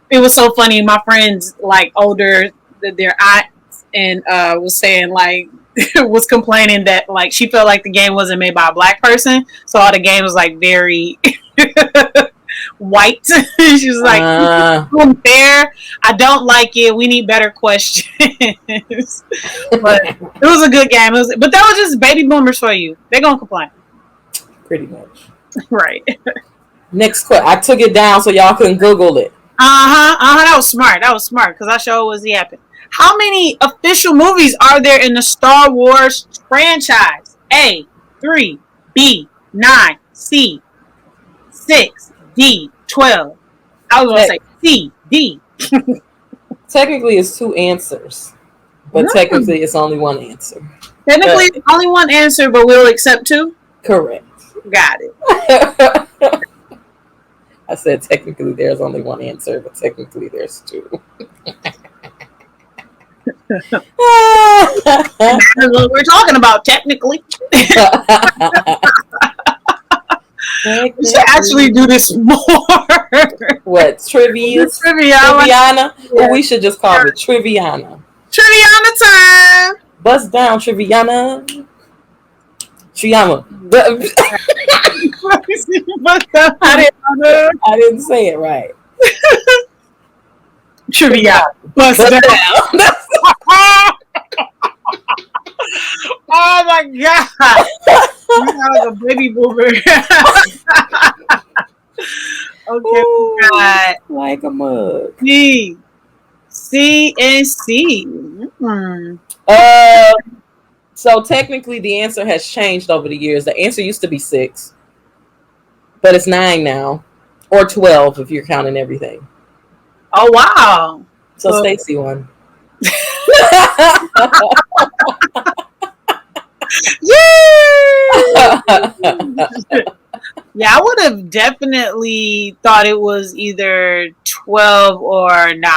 it was so funny. My friends, like older, their aunts, and was saying like, was complaining that like she felt like the game wasn't made by a black person, so all the game was like very white. She was like, unfair. I don't like it. We need better questions. But it was a good game. But that was just baby boomers for you. They're gonna complain. Pretty much. Right. Next question. I took it down so y'all couldn't Google it. That was smart. Because I sure was yapping. How many official movies are there in the Star Wars franchise? A. 3. B. 9. C. 6. D. 12. I was going to say C. D. Technically, it's 2 answers. But technically, it's only 1 answer. Technically, it's only 1 answer, but we'll accept 2? Correct. Got it. I said technically there's only 1 answer, but technically there's 2. That's what we're talking about, technically. We should actually do this more. What? Triviana? Yeah. Well, we should just call it Triviana. Triviana time. Bust down, Triviana. Triana. I didn't say it right. Trivia. Bust down. Oh my God. You sound like a baby boomer. Okay. Ooh, got like a mug. C and C. Mm-hmm. So technically the answer has changed over the years. The answer used to be 6. But it's 9 now. Or 12 if you're counting everything. Oh wow. So Stacy won. Yeah, I would have definitely thought it was either 12 or 9.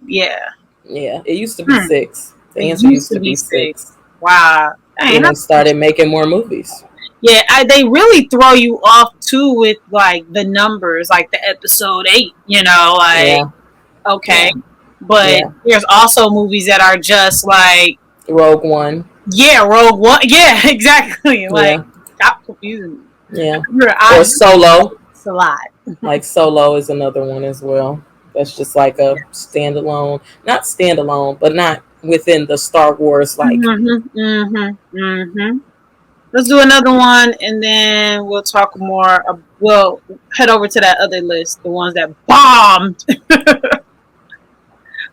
Yeah. Yeah, it used to be 6. The answer used to be 6. Wow. And they started making more movies. Yeah, they really throw you off too with like the numbers, like the episode 8, okay. Yeah. But there's also movies that are just like Rogue One. Yeah, Rogue One. Yeah, exactly. Like, stop confusing me. Yeah. Or Solo. It's a lot. Like Solo is another one as well. That's just like a standalone, not standalone, but not within the Star Wars like. Let's do another one, and then we'll talk more. We'll head over to that other list, the ones that bombed.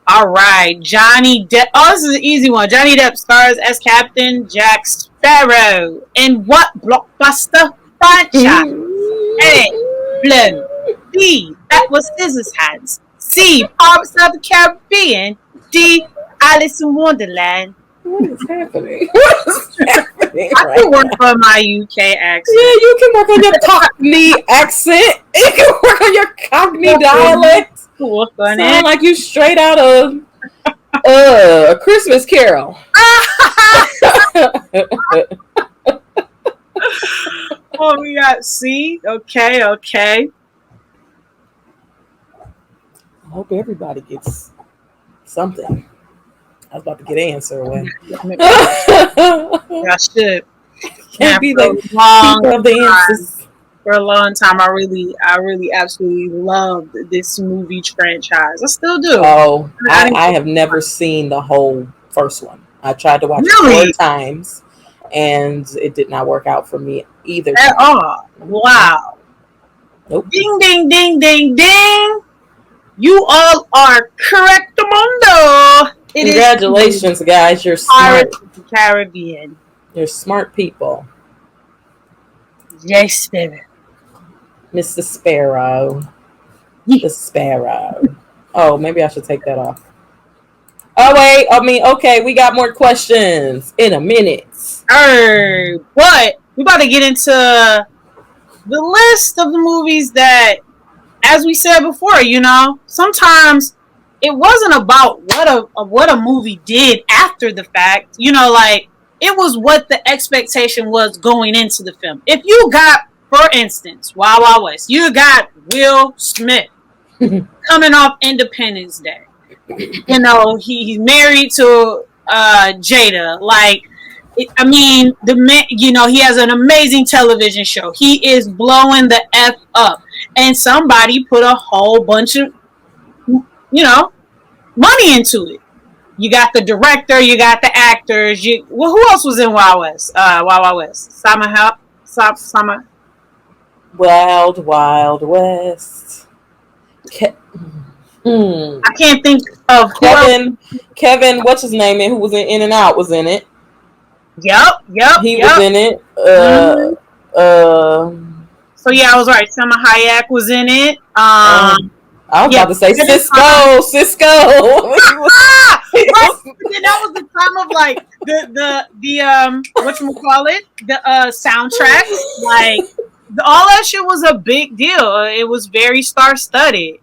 All right, Johnny Depp. Oh, this is an easy one. Johnny Depp stars as Captain Jack Sparrow in what blockbuster franchise? A. Blue. B. That was Scissors Hands. C. Pirates of the Caribbean. D. Alice in Wonderland. What is happening? What is happening? I can work on my UK accent. Yeah, you can work on your Cockney accent. You can work on your Cockney dialect. Sound like you straight out of A Christmas Carol. Oh, we got C. Okay. I hope everybody gets something. I was about to get an answer away. I should. Can't be the keeper of the answers. For a long time, I really absolutely loved this movie franchise. I still do. Oh, I have never seen the whole first one. I tried to watch it 4 times, and it did not work out for me either. At all. Wow. Nope. Ding, ding, ding, ding, ding. You all are correct, Mundo. Congratulations, guys. You're smart. Pirates of the Caribbean. You're smart people. Yes, baby. Mr. Sparrow. The Sparrow. Oh, maybe I should take that off. Oh, wait. Okay, we got more questions in a minute. But we about to get into the list of the movies that, as we said before, sometimes it wasn't about what a movie did after the fact. Like, it was what the expectation was going into the film. If you got, for instance, Wild Wild West, you got Will Smith coming off Independence Day. He's married to Jada. Like, the man, he has an amazing television show. He is blowing the F up. And somebody put a whole bunch of, money into it. You got the director, you got the actors. Who else was in Wild West? Wild West. Summer. Wild West. I can't think of Kevin. What's his name? And who was in and Out was in it. Yep. He was in it. So yeah, I was right. Salma Hayek was in it. I was about to say Cisco. Right. Then that was the time of like the whatchamacallit, the soundtrack. Like all that shit was a big deal. It was very star-studded.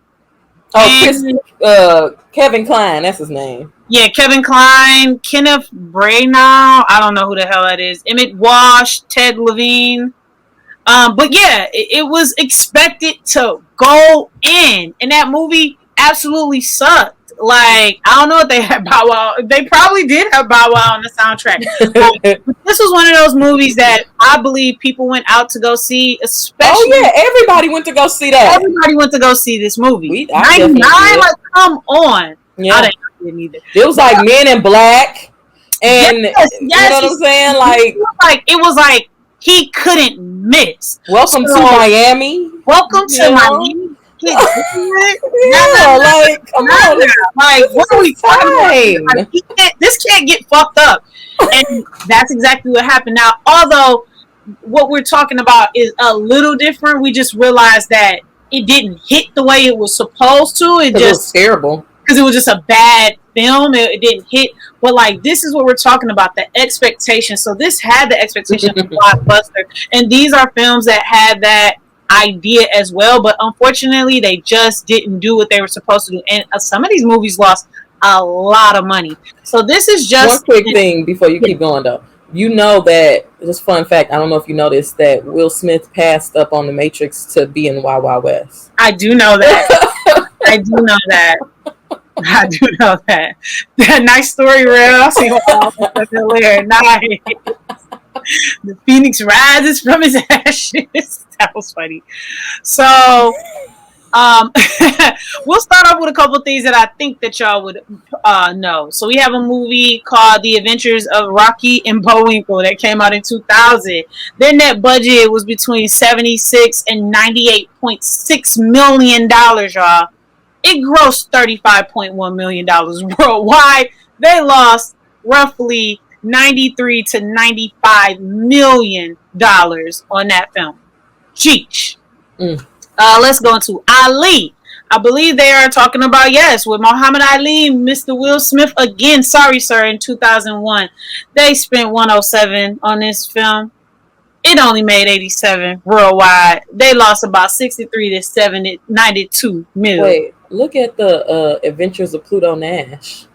Oh, Kevin Kline, that's his name. Yeah, Kevin Kline, Kenneth Branagh, I don't know who the hell that is. Emmett Walsh, Ted Levine. But yeah, it was expected to go in, and that movie absolutely sucked. Like, I don't know if they had Bow Wow. They probably did have Bow Wow on the soundtrack. This was one of those movies that I believe people went out to go see, especially. Oh yeah, everybody went to go see that. Everybody went to go see this movie. 99, like, come on. Yeah. I didn't either. It was like Men in Black, and yes, you know what I'm saying? Like it was like he couldn't miss. Welcome to Miami. Welcome to Miami. Yeah, like, come on. Like, what are we talking about? Like, this can't get fucked up. And that's exactly what happened. Now, although what we're talking about is a little different, we just realized that it didn't hit the way it was supposed to. It was terrible. Because it was just a bad film. It didn't hit. But, like, this is what we're talking about, the expectation. So this had the expectation of Blockbuster. And these are films that had that idea as well, but unfortunately they just didn't do what they were supposed to do, and some of these movies lost a lot of money. So this is just one quick thing before you keep going though. You know that, just fun fact, I don't know if you noticed that Will Smith passed up on The Matrix to be in Wild Wild West. I do know that. I do know that. That nice story, real. I see what nice. The phoenix rises from his ashes. That was funny. So Um, we'll start off with a couple things that I think that y'all would know. So we have a movie called The Adventures of Rocky and Bullwinkle that came out in 2000. Their net budget was between 76 and 98.6 million dollars, y'all. It grossed $35.1 million worldwide. They lost roughly 93 to 95 million dollars on that film. Sheesh. Mm. Let's go into Ali. I believe they are talking about, yes, with Muhammad Ali, Mr. Will Smith again. Sorry, sir, in 2001. They spent 107 on this film. It only made 87 worldwide. They lost about 63 to 92 million. Wait, look at the Adventures of Pluto Nash.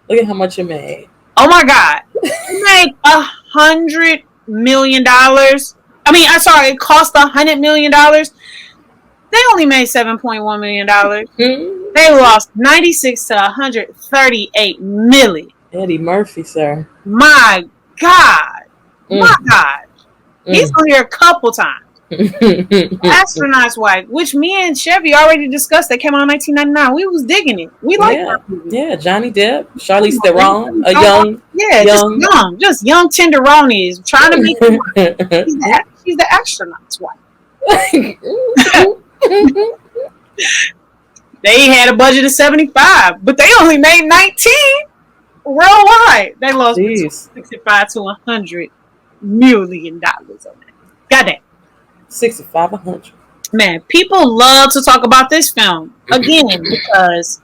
Look at how much it made. Oh my God. It made $100 million. I'm sorry, it cost $100 million. They only made $7.1 million. They lost 96 to 138 million. Eddie Murphy, sir. My God. My God. He's on here a couple times. Astronaut's Wife, which me and Chevy already discussed. That came out in 1999. We was digging it. We liked that movie. Yeah, Johnny Depp, Charlize Theron, just young tenderonis trying to make she's the astronaut's wife. They had a budget of 75, but they only made 19 worldwide. They lost 65 to 100 million dollars on that. Goddamn. 65, 100. Man, people love to talk about this film again because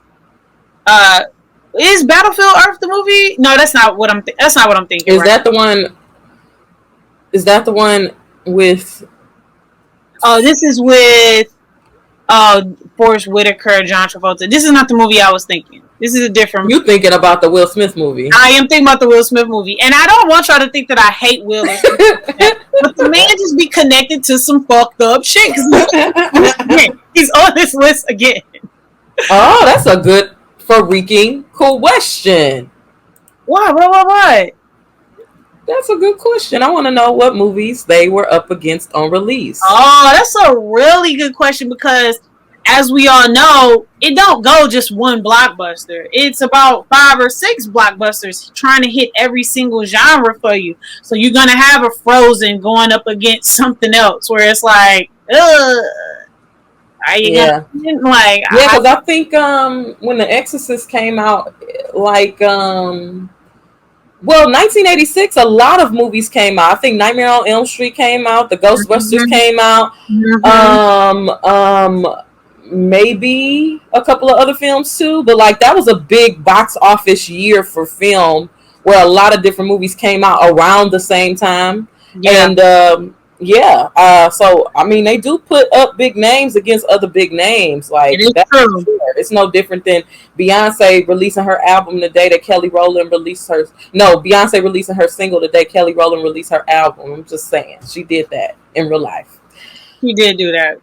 is Battlefield Earth the movie? No, that's not what I'm thinking. Is that the one? Is that the one with? Oh, this is with Forrest Whitaker, John Travolta. This is not the movie I was thinking. This is a different. You thinking about the Will Smith movie? I am thinking about the Will Smith movie, and I don't want y'all to think that I hate Will. But the man just be connected to some fucked up shit. He's on this list again. Oh, that's a good freaking question. What? That's a good question. I want to know what movies they were up against on release. Oh, that's a really good question because, as we all know, it don't go just one blockbuster. It's about 5 or 6 blockbusters trying to hit every single genre for you. So you're going to have a Frozen going up against something else where it's like, are you gonna, like... Yeah, because I think when The Exorcist came out, like... Well, 1986, a lot of movies came out. I think Nightmare on Elm Street came out. The Ghostbusters came out. Maybe a couple of other films too. But like that was a big box office year for film, where a lot of different movies came out around the same time. Yeah. And so I mean, they do put up big names against other big names. Like that's true. It's no different than Beyonce releasing her album the day that Kelly Rowland released her. No, Beyonce releasing her single the day Kelly Rowland released her album. I'm just saying, she did that in real life. She did do that.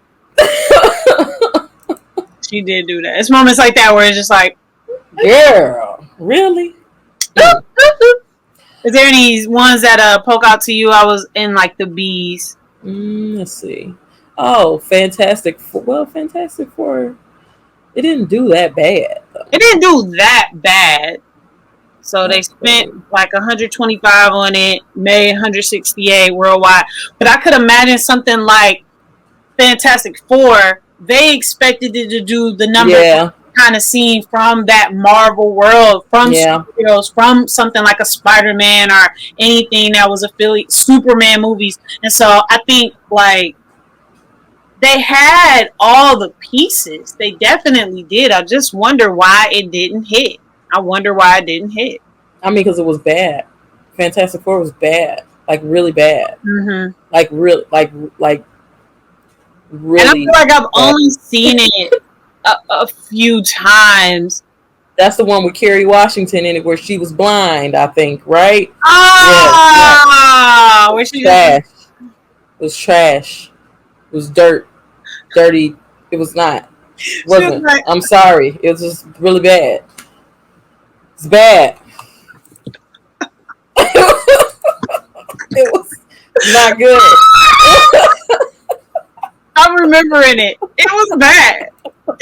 She did do that. It's moments like that where it's just like, girl, really? Is there any ones that poke out to you? I was in like the B's. Let's see. Oh, Fantastic Four. Well, Fantastic Four. It didn't do that bad. It didn't do that bad. So they spent like 125 on it, made 168 worldwide. But I could imagine something like Fantastic Four. They expected it to do the number kind of seen from that Marvel world, from superheroes, from something like a Spider-Man or anything that was affiliate Superman movies. And so I think like they had all the pieces. They definitely did. I just wonder why it didn't hit. I mean, because it was bad. Fantastic Four was bad, like really bad. Mm-hmm. Like really, like really. And I feel like I've only seen it a few times. That's the one with Kerry Washington in it, where she was blind. I think, right? Ah, where she trash. It was trash. It was dirty. It was not. It wasn't. I'm sorry. It was just really bad. It's bad. It was not good. I'm remembering it. It was bad.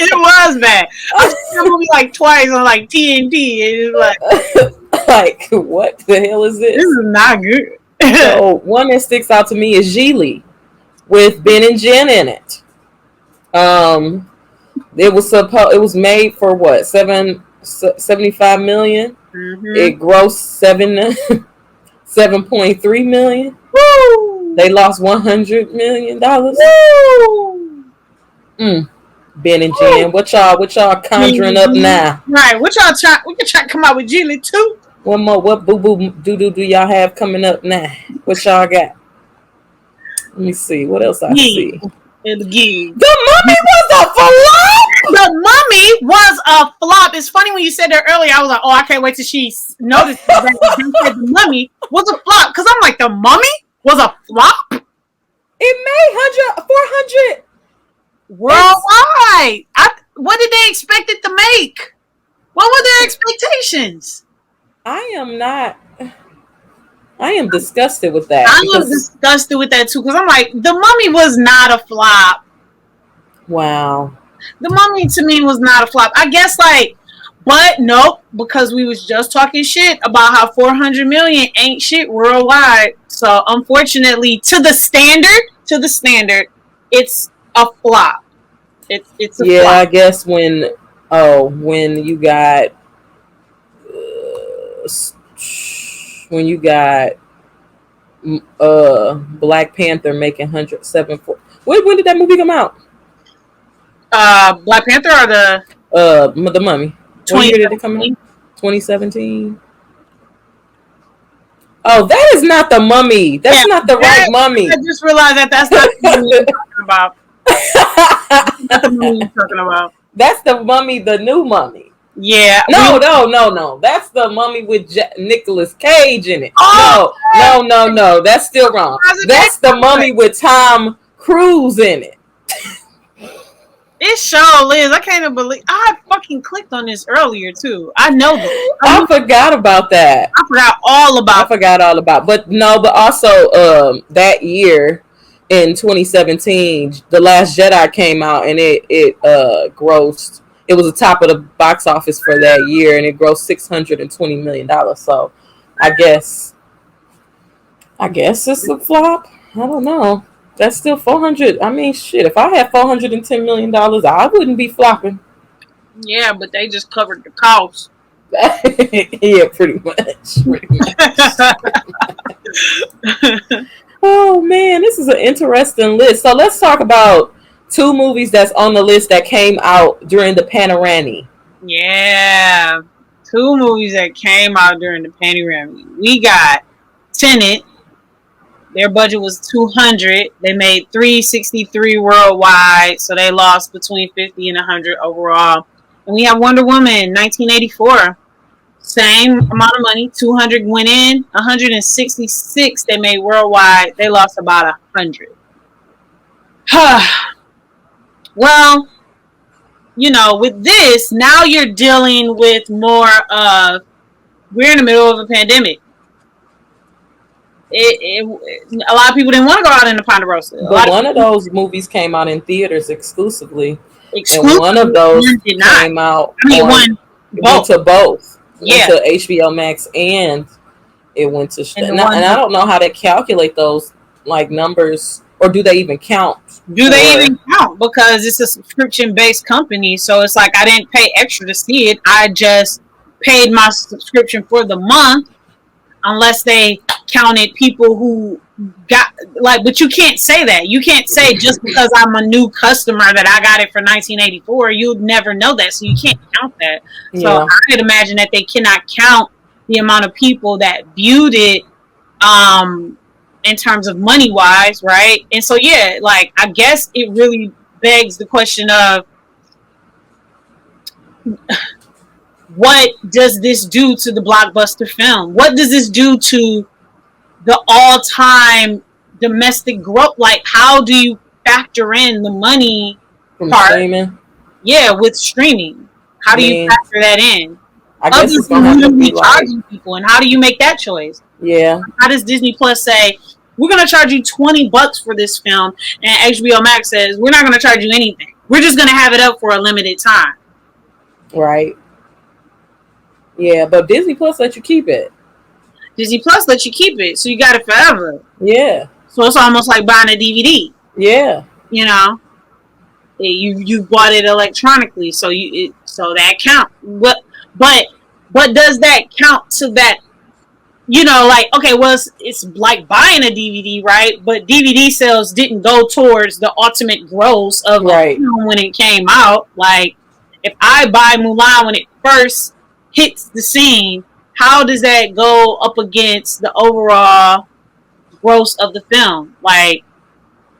It was bad. I saw that movie like twice on like TNT. And it's like, what the hell is this this? is not good. So one that sticks out to me is Geely with Ben and Jen in it. It was made for what 75 million. Mm-hmm. It grossed 7.3 million. Woo! They lost $100 million. Woo! Ben and Jen, what y'all conjuring up now? Right, what y'all try? We can try to come out with Geely too. One more, what boo boo do y'all have coming up now? What y'all got? Let me see. What else I see? The gig. The Mummy was a flop. The Mummy was a flop. It's funny when you said that earlier. I was like, oh, I can't wait till she noticed that you said the Mummy was a flop. Because I'm like, the Mummy was a flop? It made 400 worldwide. What did they expect it to make? What were their expectations? I am disgusted with that. I was disgusted with that too, because I'm like, the Mummy was not a flop. Wow. The Mummy to me was not a flop. I guess but nope, because we was just talking shit about how 400 million ain't shit worldwide. So unfortunately, to the standard, it's a flop. It's a flop. I guess when you got Black Panther making 107. When did that movie come out? Black Panther or the Mummy. When year did it come out? 2017. Oh, that is not the Mummy. That's not the right Mummy. I just realized that's not the Mummy you're talking about. That's the Mummy you're talking about. That's the Mummy, the new Mummy. Yeah. No. That's the Mummy with Nicolas Cage in it. Oh, no. That's still wrong. That's the Mummy with Tom Cruise in it. It sure is. I can't even believe I fucking clicked on this earlier too. I know that. I forgot about that. I forgot all about. But also that year in 2017, The Last Jedi came out and it grossed. It was the top of the box office for that year and it grossed $620 million. So I guess it's a flop. I don't know. That's still 400. I mean, shit. If I had $410 million, I wouldn't be flopping. Yeah, but they just covered the cost. Yeah, pretty much. Oh man, this is an interesting list. So let's talk about 2 movies that's on the list that came out during the panorama. Yeah, 2 movies that came out during the panorama. We got Tenet. Their budget was $200. They made $363 worldwide, so they lost between $50 and $100 overall. And we have Wonder Woman, 1984. Same amount of money, $200 went in, $166 they made worldwide. They lost about $100. Well, with this, now you're dealing with more of, we're in the middle of a pandemic. A lot of people didn't want to go out in the Ponderosa. But one of those movies came out in theaters exclusively. And one of those came out. Went to both. Yeah. Went to HBO Max and it went to. And I don't know how they calculate those numbers, or do they even count? Because it's a subscription-based company, so it's like I didn't pay extra to see it. I just paid my subscription for the month. Unless they counted people who got but you can't say that. You can't say just because I'm a new customer that I got it for 1984. You'd never know that, so you can't count that. Yeah. So I could imagine that they cannot count the amount of people that viewed it, in terms of money wise, right? And so I guess it really begs the question of, what does this do to the blockbuster film? What does this do to the all-time domestic growth? How do you factor in the money from streaming? Yeah, with streaming. How do you factor that in? I guess it's going to have to be charging people, and how do you make that choice? Yeah. How does Disney Plus say, we're going to charge you $20 for this film, and HBO Max says, we're not going to charge you anything. we're just gonna have it up for a limited time. Right. Yeah, but Disney Plus lets you keep it. Disney Plus lets you keep it, so you got it forever. Yeah. So it's almost like buying a DVD. Yeah. You know, you bought it electronically, so so that count. But does that count to that? You know, like, okay, well, it's like buying a DVD, right? But DVD sales didn't go towards the ultimate gross of right. when it came out. Like, if I buy Mulan when it first hits the scene, how does that go up against the overall gross of the film? Like,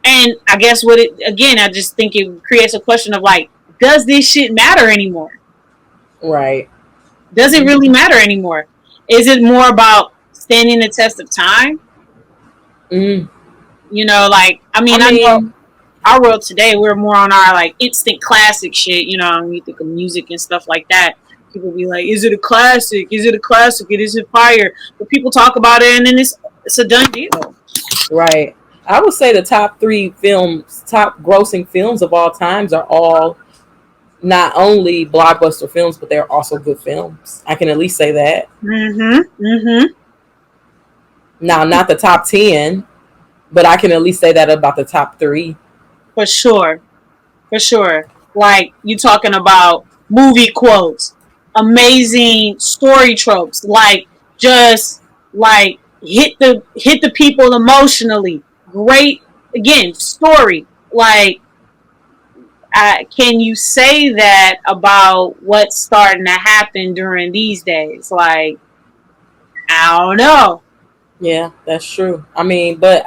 and I guess I just think it creates a question of, like, does this shit matter anymore? Right. Does it really matter anymore? Is it more about standing the test of time? Mm. You know, like, I know our world today, we're more on our, like, instant classic shit, you know, when you think of music and stuff like that. People be like, is it a classic? Is it a classic? It isn't fire. But people talk about it, and then it's a done deal. Right. I would say the top grossing films of all times are all not only blockbuster films, but they're also good films. I can at least say that. Mm-hmm. Mm-hmm. Now, not the top 10, but I can at least say that about the top 3. For sure. For sure. Like, you talking about movie quotes, amazing story tropes, like, just, like, hit the people emotionally. Great, again, story. Like, can you say that about what's starting to happen during these days? Like, I don't know. Yeah, that's true. I mean, but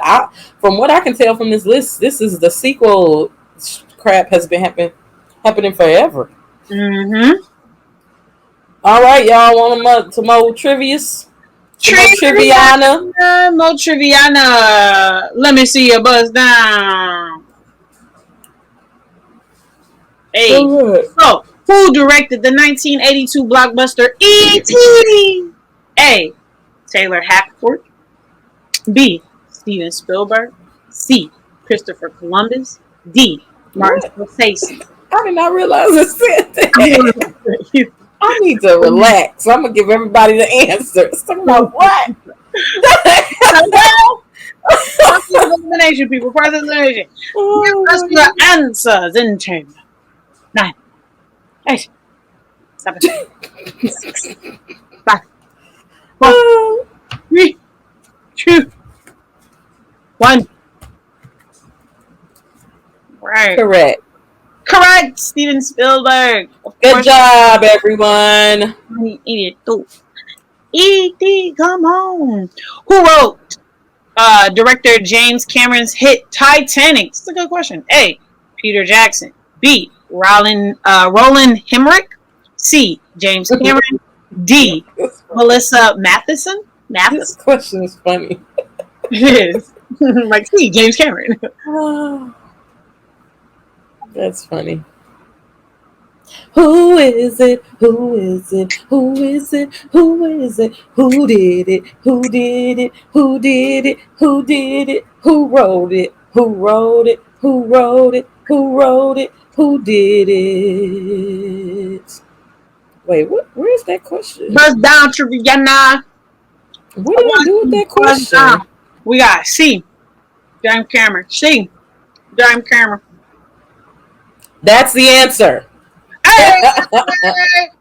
from what I can tell from this list, this is the sequel crap has been happening forever. Mm-hmm. All right, y'all want some more trivias? Triviana. More Triviana. Let me see your buzz down. Hey. So, who directed the 1982 blockbuster E.T.? A. Taylor Hackford. B. Steven Spielberg. C. Christopher Columbus. D. Martin Scorsese. I did not realize it said that. I need to relax. I'm gonna give everybody the answers. Talking about what? Process elimination, people. Process elimination. Give us your answers in 10, 9, 8, 7, 6, 5, 4, 3, 2, 1. Right. Correct, Steven Spielberg. Good job, everyone. Idiot. E.T., come on. Who wrote director James Cameron's hit Titanic? That's a good question. A. Peter Jackson. B. Roland Emmerich. C. James Cameron. D. Melissa Matheson. This question is funny. It is. Like, C. James Cameron. That's funny. Who is it? Who is it? Who is it? Who is it? Who did it? Who did it? Who did it? Who did it? Who wrote it? Who wrote it? Who wrote it? Who wrote it? Who did it? Wait, where's that question? Buzz down, Triviana. What did I do with that question? We got C. James Cameron. C. James Cameron. That's the answer. Hey,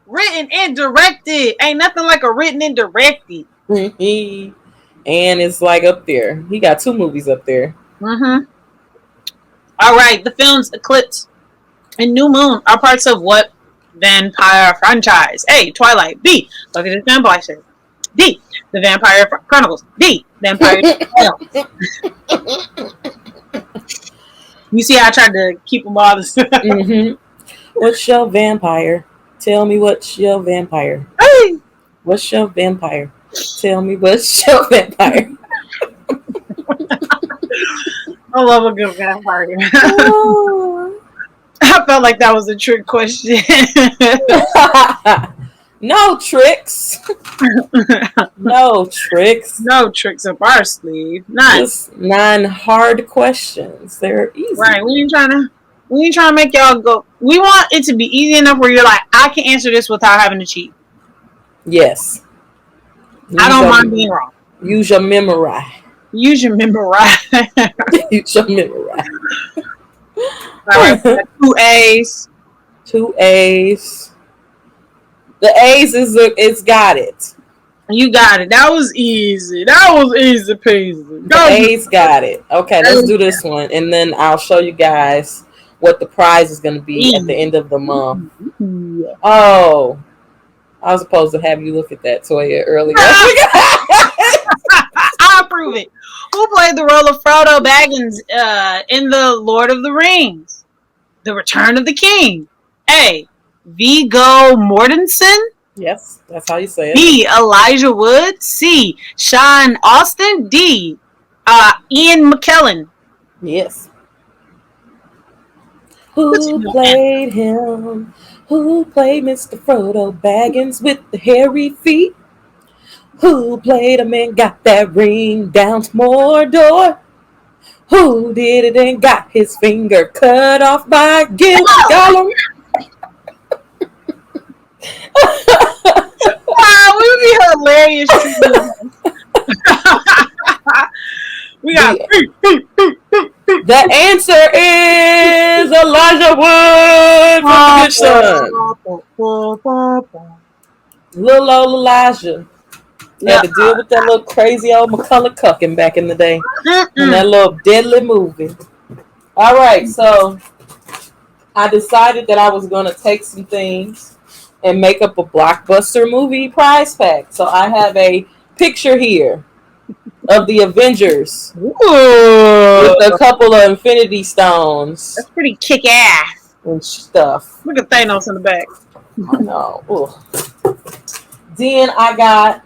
written and directed. Ain't nothing like a written and directed. And it's like up there. He got 2 movies up there. Mm-hmm. All right. The films Eclipse and New Moon are parts of what vampire franchise? A. Twilight. B. Look at this Vampire series. D. The Vampire Chronicles. D. Vampire Tales. You see how I tried to keep them all the same. Mm-hmm. What's your vampire? Tell me what's your vampire. Hey! What's your vampire? Tell me what's your vampire. I love a good vampire. I felt like that was a trick question. No tricks. No tricks. No tricks up our sleeve. None. Just 9 hard questions. They're easy. Right. We ain't trying to We ain't trying to make y'all go. We want it to be easy enough where you're like, I can answer this without having to cheat. Yes. I don't mind being wrong. Use your memory. Use your memory. Use your memory. All right, 2 A's. 2 A's. The A's is it's got it. You got it. That was easy. That was easy peasy. The A's got it. Okay, let's do this one, and then I'll show you guys what the prize is going to be at the end of the month. Oh, I was supposed to have you look at that, Toya, earlier. I'll approve it. Who played the role of Frodo Baggins in The Lord of the Rings? The Return of the King. A. Viggo Mortensen. Yes, that's how you say it. B. Elijah Wood. C. Sean Austin. D. Ian McKellen. Yes. Who played him? Who played Mr. Frodo Baggins with the hairy feet? Who played him and got that ring down to Mordor? Who did it and got his finger cut off by Gollum? Wow, we would be hilarious. We got. The answer is Elijah Wood from Good Son. Little old Elijah. Had to deal with that little crazy old Macaulay Culkin back in the day. And that little deadly movie. All right, so I decided that I was going to take some things and make up a Blockbuster movie prize pack. So I have a picture here of the Avengers. Ooh. With a couple of Infinity Stones. That's pretty kick ass. And stuff. Look at Thanos in the back. I know. Ooh. Then I got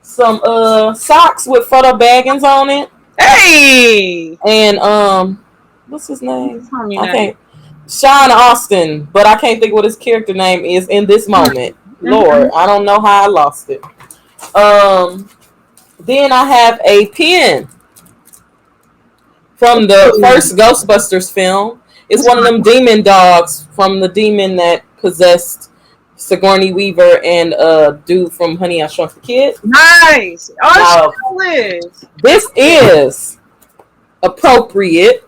some socks with Frodo Baggins on it. Hey! And what's his name? I can't. Sean Austin, but I can't think what his character name is in this moment. Lord, I don't know how I lost it. Then I have a pin from the first Ghostbusters film. It's one of them demon dogs from the demon that possessed Sigourney Weaver and dude from Honey, I Shrunk the Kid. Nice. This is appropriate,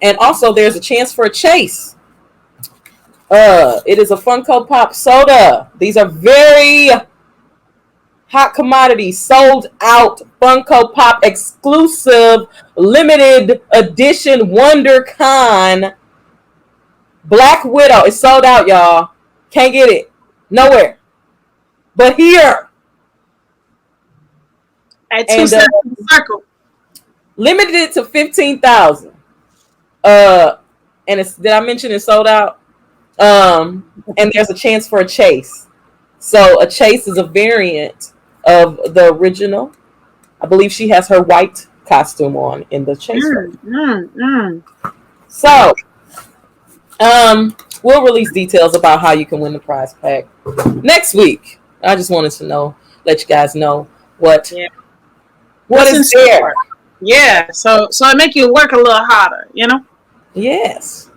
and also there's a chance for a chase. It is a Funko Pop soda. These are very hot commodities, sold out Funko Pop exclusive limited edition WonderCon Black Widow. It's sold out, y'all. Can't get it nowhere but here at 2 cents in the circle. Limited it to 15,000. And it's, did I mention it's sold out? And there's a chance for a chase. So a chase is a variant of the original. I believe she has her white costume on in the chase. So, we'll release details about how you can win the prize pack next week. I just wanted to let you guys know what is there. Yeah, so it make you work a little harder, you know? Yes.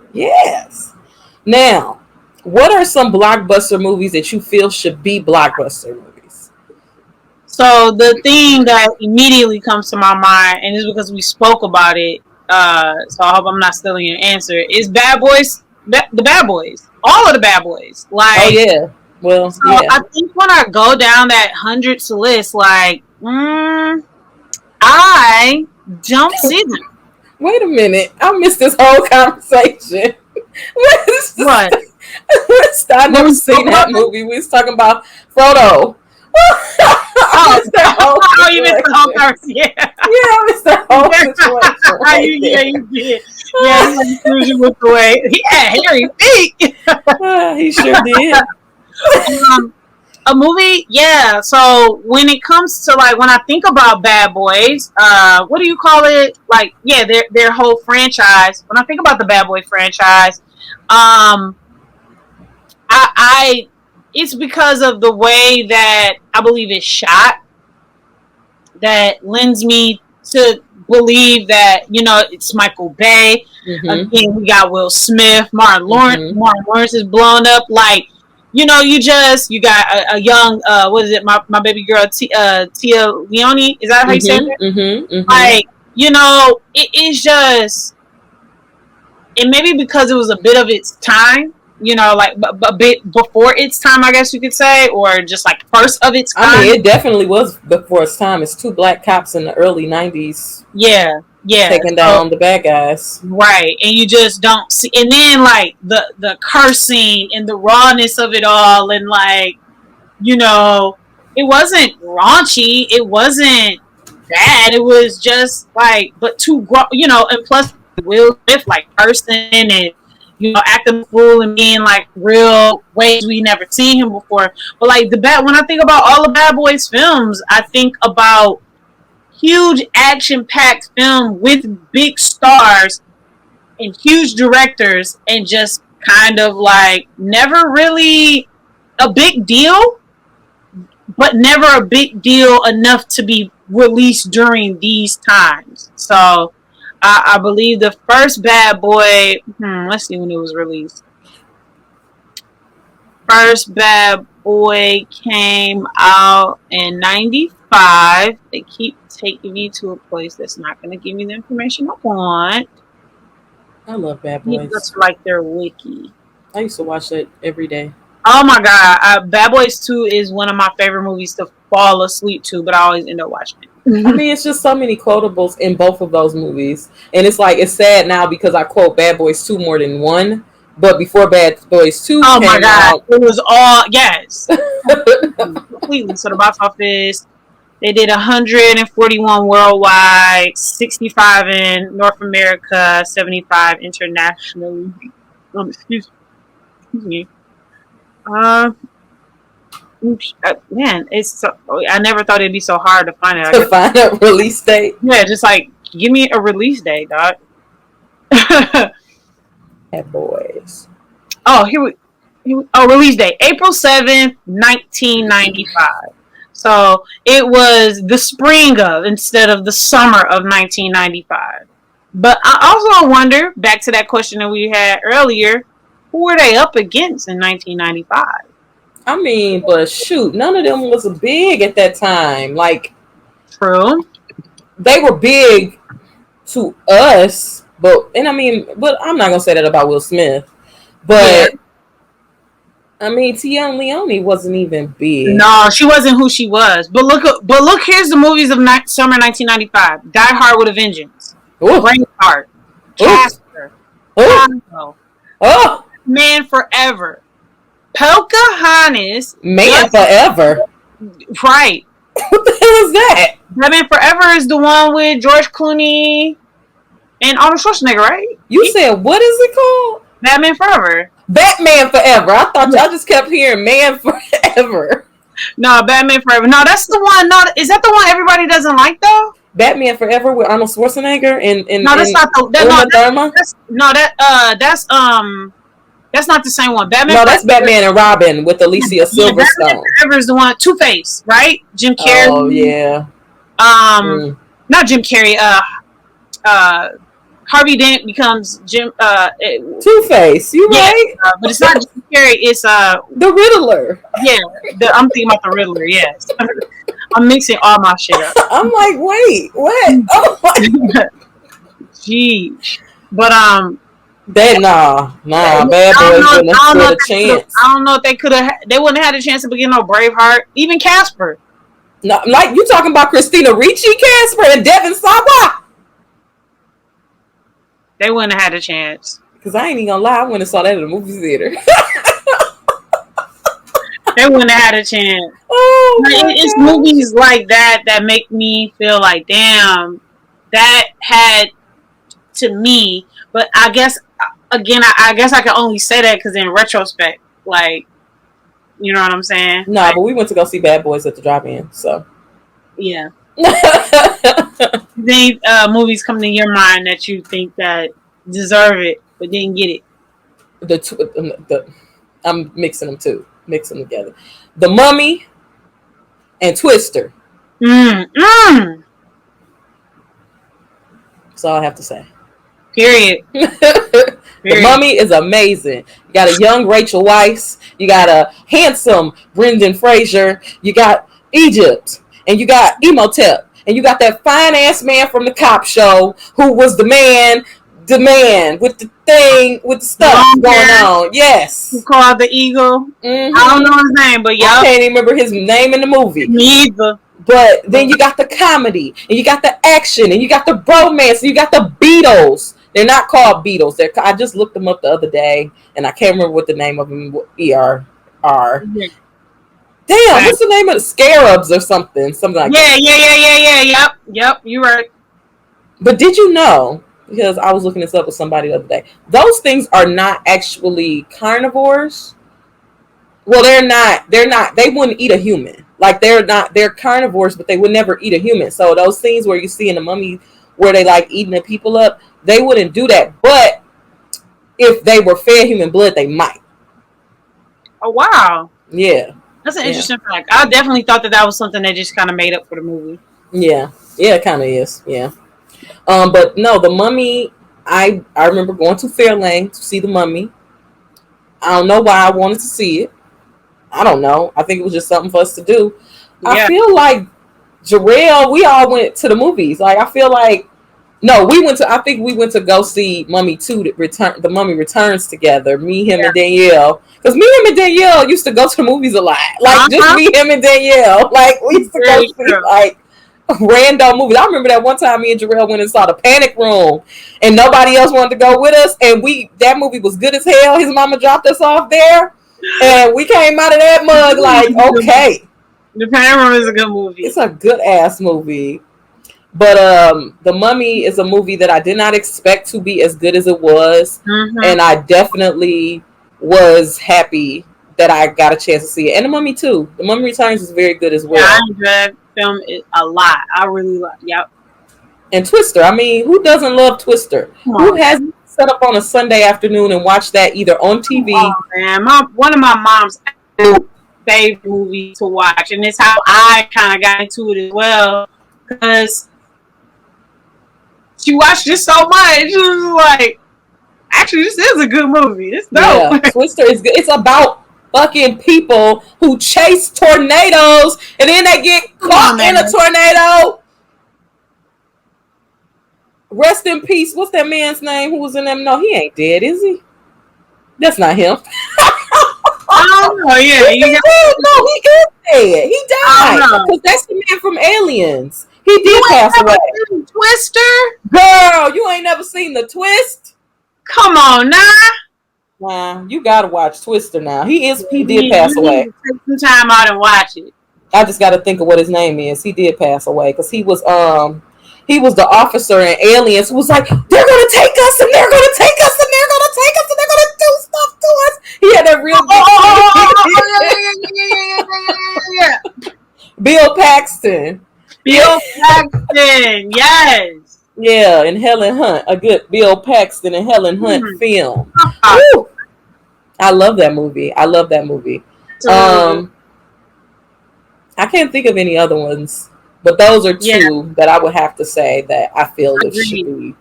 Now, what are some Blockbuster movies that you feel should be Blockbuster movies? So the thing that immediately comes to my mind, and it's because we spoke about it, so I hope I'm not stealing your answer, is Bad Boys, the Bad Boys. All of the Bad Boys. Like, oh, yeah. Well, so yeah. I think when I go down that hundreds list, like, I don't see them. Wait a minute. I missed this whole conversation. What? I never seen that movie. We was talking about Frodo. You missed the whole person. Yeah, I missed the whole situation. Right yeah, you did. Yeah, he screwed you with the way. He had hairy feet. He sure did. A movie, yeah. So when it comes to like when I think about Bad Boys, what do you call it? Like, yeah, their whole franchise. When I think about the Bad Boy franchise, I it's because of the way that I believe it's shot that lends me to believe that, it's Michael Bay. Mm-hmm. Again, we got Will Smith, Martin Lawrence. Mm-hmm. Martin Lawrence is blown up. Like, you got a young, what is it? My baby girl, Tia Leone. Is that how you say Mm-hmm. it? Mm-hmm. Mm-hmm. Like, it is just, and maybe because it was a bit of its time, like a bit before its time, I guess you could say, or just like first of its I mean, kind. it definitely was before its time. It's two black cops in the early '90s Yeah, yeah. taking So, down the bad guys. right, and you just don't see, and then like the cursing and the rawness of it all, and like, it wasn't raunchy, it wasn't bad, it was just like, but too, and plus Will Smith like cursing and acting a fool and being like real ways we never seen him before. But like when I think about all the Bad Boys films, I think about huge action packed film with big stars and huge directors, and just kind of like never really a big deal, but never a big deal enough to be released during these times. So I believe the first Bad Boy, let's see when it was released. First Bad Boy came out in 95. They keep taking me to a place that's not going to give me the information I want. I love Bad You need to go Boys. to like their wiki. I used to watch it every day. Oh my god, Bad Boys 2 is one of my favorite movies to fall asleep to, but I always end up watching it. I mean, it's just so many quotables in both of those movies, and it's like it's sad now because I quote Bad Boys 2 more than one. But before Bad Boys 2 Oh my came god, out, it was all, yes, completely. So the box office, they did 141 worldwide, 65 in North America, 75 internationally. Excuse me. Man, I never thought it'd be so hard to find it. I to guess, find a release date, yeah, just like give me a release date, dog. Bad Boys. Oh, release date April 7th, 1995. So it was the spring of instead of the summer of 1995. But I also wonder, back to that question that we had earlier, who were they up against in 1995? I mean, but shoot, none of them was big at that time. Like, True. they were big to us, but I'm not gonna say that about Will Smith. But Yeah. I mean, Tia Leone wasn't even big. No, she wasn't who she was. But look, here's the movies of summer 1995: Die Hard with a Vengeance, Ooh, Braveheart, ooh, Casper, ooh, Congo, oh, Man Forever, Pocahontas, Man Forever. right. What the hell is that? Batman Forever is the one with George Clooney and Arnold Schwarzenegger, right? You said what is it called? Batman Forever. Batman Forever. I thought I just kept hearing Man Forever. No, Batman Forever. No, that's the one. No, is that the one everybody doesn't like though? Batman Forever with Arnold Schwarzenegger and No, that's not the. That's not the same one. No, that's Batman and Robin with Alicia Silverstone. Batman Forever is the one. Two-Face, right? Jim Carrey. Oh yeah. Not Jim Carrey. Harvey Dent becomes Two-Face. You right? But it's not Jim Carrey. It's the Riddler. Yeah, I'm thinking about the Riddler. Yes, I'm mixing all my shit up. I'm like, wait, what? Oh my. Jeez, but Bad Boys wouldn't have stood a chance. I don't know if they could have. They wouldn't have had a chance to begin no Braveheart. Even Casper. No, like you talking about Christina Ricci, Casper, and Devin Sawa. They wouldn't have had a chance. Because I ain't even gonna lie, I went and saw that at the movie theater. They wouldn't have had a chance. Oh, it's movies like that that make me feel like, damn, that had to me. But I guess again, I guess I can only say that because in retrospect, like, you know what I'm saying? No, like, but we went to go see Bad Boys at the drive-in, so yeah. Then movies come to your mind that you think that deserve it but didn't get it. I'm mixing them too, mixing them together. The Mummy and Twister. That's all I have to say. Period. The Period. Mummy is amazing. You got a young Rachel Weisz. You got a handsome Brendan Fraser. You got Egypt. And you got Emotep. And you got that fine ass man from the cop show who was the man with the thing, with the stuff Long going hair. on. Yes. Who called the Eagle? Mm-hmm. I don't know his name, but I y'all. can't even remember his name in the movie. Me either. But then you got the comedy, and you got the action, and you got the bromance, and you got the Beatles. They're not called Beatles. I just looked them up the other day, and I can't remember what the name of them are. Yeah. Damn, what's the name of the Scarabs or something? Something like that. Yeah. Yep. You're right. But did you know, because I was looking this up with somebody the other day, those things are not actually carnivores. Well, they're not. They wouldn't eat a human. Like they're carnivores, but they would never eat a human. So those scenes where you see in the Mummy where they like eating the people up, they wouldn't do that. But if they were fed human blood, they might. Oh wow. Yeah. That's an interesting fact. I definitely thought that was something they just kind of made up for the movie. Yeah, it kind of is. Yeah. But no, the Mummy. I remember going to Fairlane to see the Mummy. I don't know why I wanted to see it. I don't know. I think it was just something for us to do. Yeah. I feel like Jarrell, we all went to the movies. Like I feel like I think we went to go see Mummy 2 the Mummy Returns together. Me, him, and Danielle. Because me, him, and Danielle used to go to the movies a lot. Like just me, him, and Danielle. Like we used to go see like random movies. I remember that one time me and Jarrell went and saw The Panic Room, and nobody else wanted to go with us. And that movie was good as hell. His mama dropped us off there, and we came out of that mug like, okay. The Panic Room is a good movie. It's a good ass movie. But The Mummy is a movie that I did not expect to be as good as it was, and I definitely was happy that I got a chance to see it. And The Mummy 2, The Mummy Returns is very good as well. Yeah, I enjoyed that film a lot. I really like. Yep. And Twister. I mean, who doesn't love Twister? Who hasn't set up on a Sunday afternoon and watched that either on TV? Oh man, one of my mom's favorite movies to watch, and it's how I kind of got into it as well because she watched it so much. She was like, actually, this is a good movie. It's dope. Yeah, Twister is good. It's about fucking people who chase tornadoes and then they get caught in a tornado. Rest in peace. What's that man's name who was in them? No, he ain't dead, is he? That's not him. I don't know. Yeah, no, he is dead. He died because that's the man from Aliens. He did pass away. Twister, girl, you ain't never seen the Twist? Come on, nah. Nah, you gotta watch Twister now. He did pass away. Take some time out and watch it. I just gotta think of what his name is. He did pass away because he was the officer in Aliens who was like, they're gonna take us and they're gonna take us and they're gonna take us and they're gonna do stuff to us. He had that real yeah. Bill Paxton. Bill Paxton, yes. Yeah, and Helen Hunt. A good Bill Paxton and Helen Hunt film. Woo! I love that movie. I can't think of any other ones, but those are two that I would have to say that I feel it should be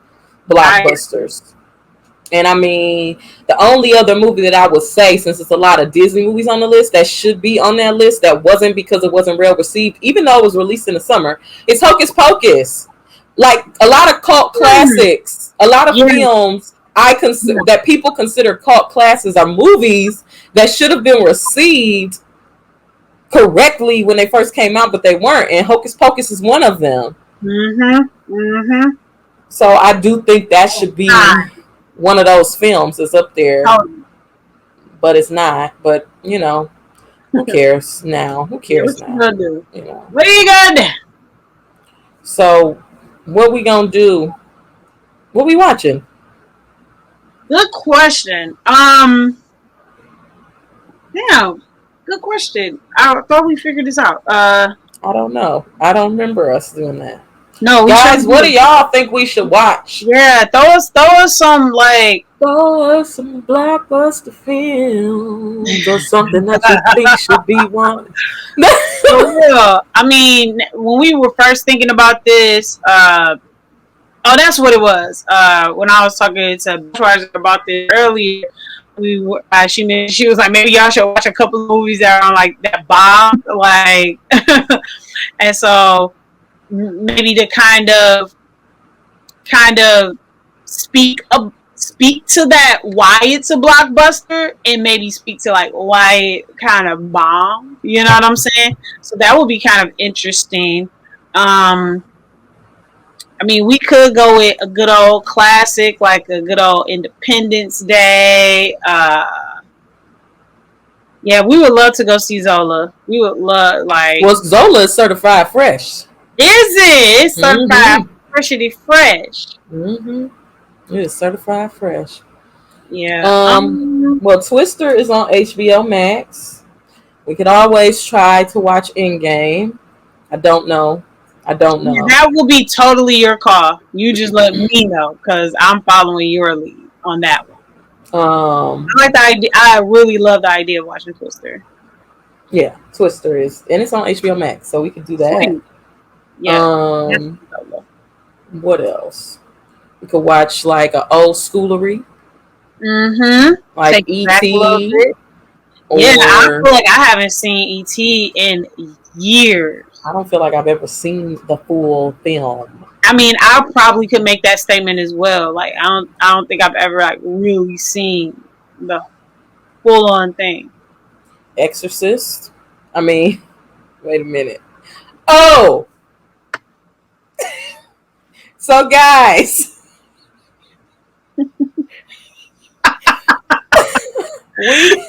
blockbusters. And I mean, the only other movie that I would say, since it's a lot of Disney movies on the list that should be on that list that wasn't because it wasn't well received, even though it was released in the summer, is Hocus Pocus. Like a lot of cult classics, a lot of films that people consider cult classics are movies that should have been received correctly when they first came out, but they weren't. And Hocus Pocus is one of them. So I do think that should be one of those films that's up there, but it's not. But you know, who cares now? Who cares now? What you you know. What are you gonna do? So, what we gonna do? What we watching? Good question. Damn, good question. I thought we figured this out. I don't know. I don't remember us doing that. No, guys, what do y'all think we should watch? Yeah, throw us some Blockbuster films or something that you think should be one. Yeah, I mean, when we were first thinking about this, Oh, that's what it was. When I was talking to Schwarzer about this earlier, she was like, maybe y'all should watch a couple of movies that are on like that bomb, like, and so maybe to kind of speak to that why it's a blockbuster, and maybe speak to like why it kind of bombed. You know what I'm saying? So that would be kind of interesting. I mean, we could go with a good old classic, like a good old Independence Day. Yeah, we would love to go see Zola. We would love, like. Well, Zola is certified fresh. Is it? It's certified Mm-hmm. freshity fresh. Mm-hmm. It is certified fresh. Yeah. Well, Twister is on HBO Max. We could always try to watch Endgame. I don't know. That will be totally your call. You just let me know, because I'm following your lead on that one. I like the idea. I really love the idea of watching Twister. Yeah, Twister is, and it's on HBO Max, so we could do that. Sweet. Yeah. What else? We could watch like an old schoolery. Mm-hmm. Like Take E.T. Yeah, I feel like I haven't seen E.T. in years. I don't feel like I've ever seen the full film. I mean, I probably could make that statement as well. Like, I don't think I've ever like really seen the full on thing. Exorcist. I mean, wait a minute. Oh, so guys,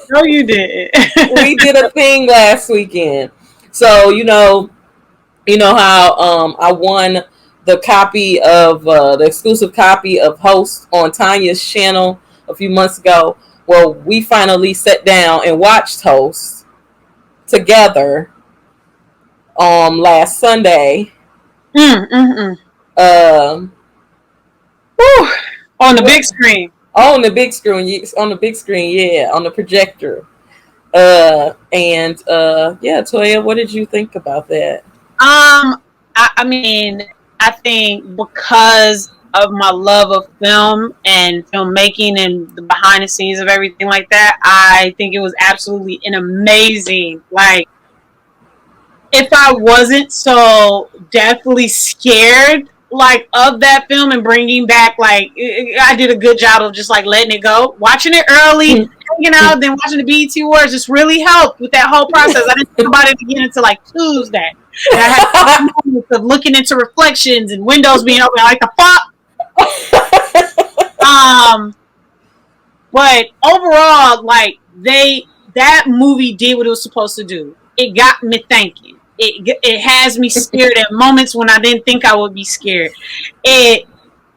No, you didn't. we did a thing last weekend. So you know how I won the copy of the exclusive copy of Host on Tanya's channel a few months ago. Well, we finally sat down and watched Host together last Sunday. On the big screen. On the big screen, yeah, on the projector. Yeah, Toya, what did you think about that? I mean, I think because of my love of film and filmmaking and the behind the scenes of everything like that, I think it was absolutely an amazing, like, if I wasn't so deathly scared, like, of that film and bringing back, like, I did a good job of just like letting it go, watching it early, hanging out, then watching the BET Awards just really helped with that whole process. I didn't think about it again until like Tuesday. And I had moments of looking into reflections and windows being open, like the fuck. But overall, like, that movie did what it was supposed to do. It got me thinking. It has me scared at moments when I didn't think I would be scared. It,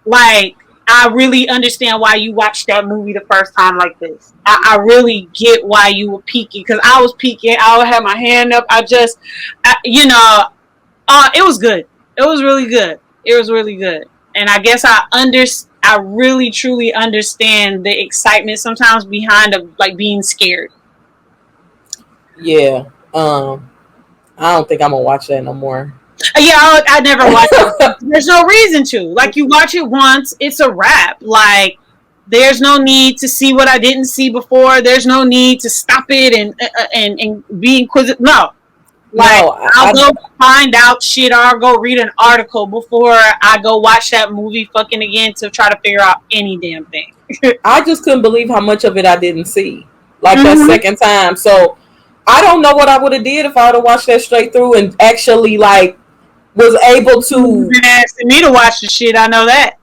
like, I really understand why you watched that movie the first time like this. I really get why you were peeking, because I was peeking. I would have my hand up. It was good. It was really good. It was really good. And I guess I really truly understand the excitement sometimes behind like being scared. Yeah. I don't think I'm gonna watch that no more. Yeah, I never watched it. There's no reason to. Like, you watch it once, it's a wrap. Like, there's no need to see what I didn't see before. There's no need to stop it and be inquisitive. No. Like, I'll go find out shit, or I'll go read an article before I go watch that movie fucking again to try to figure out any damn thing. I just couldn't believe how much of it I didn't see. Like, that second time. So I don't know what I would have did if I would have watched that straight through and actually, like, was able to. You've been asking me to watch the shit. I know that.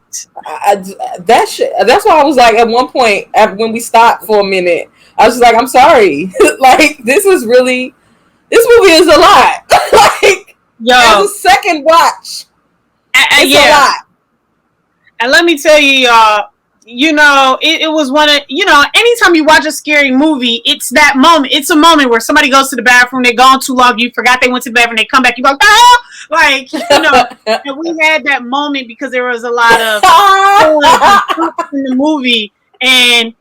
That shit. That's why I was like, at one point, when we stopped for a minute, I was just like, I'm sorry. Like, this movie is a lot. Like, as a second watch, it's a lot. And let me tell you, y'all, it was one of, anytime you watch a scary movie, it's that moment. It's a moment where somebody goes to the bathroom, they're gone too long, you forgot they went to the bathroom, they come back, you go, ah! Like, and we had that moment because there was a lot of in the movie, and,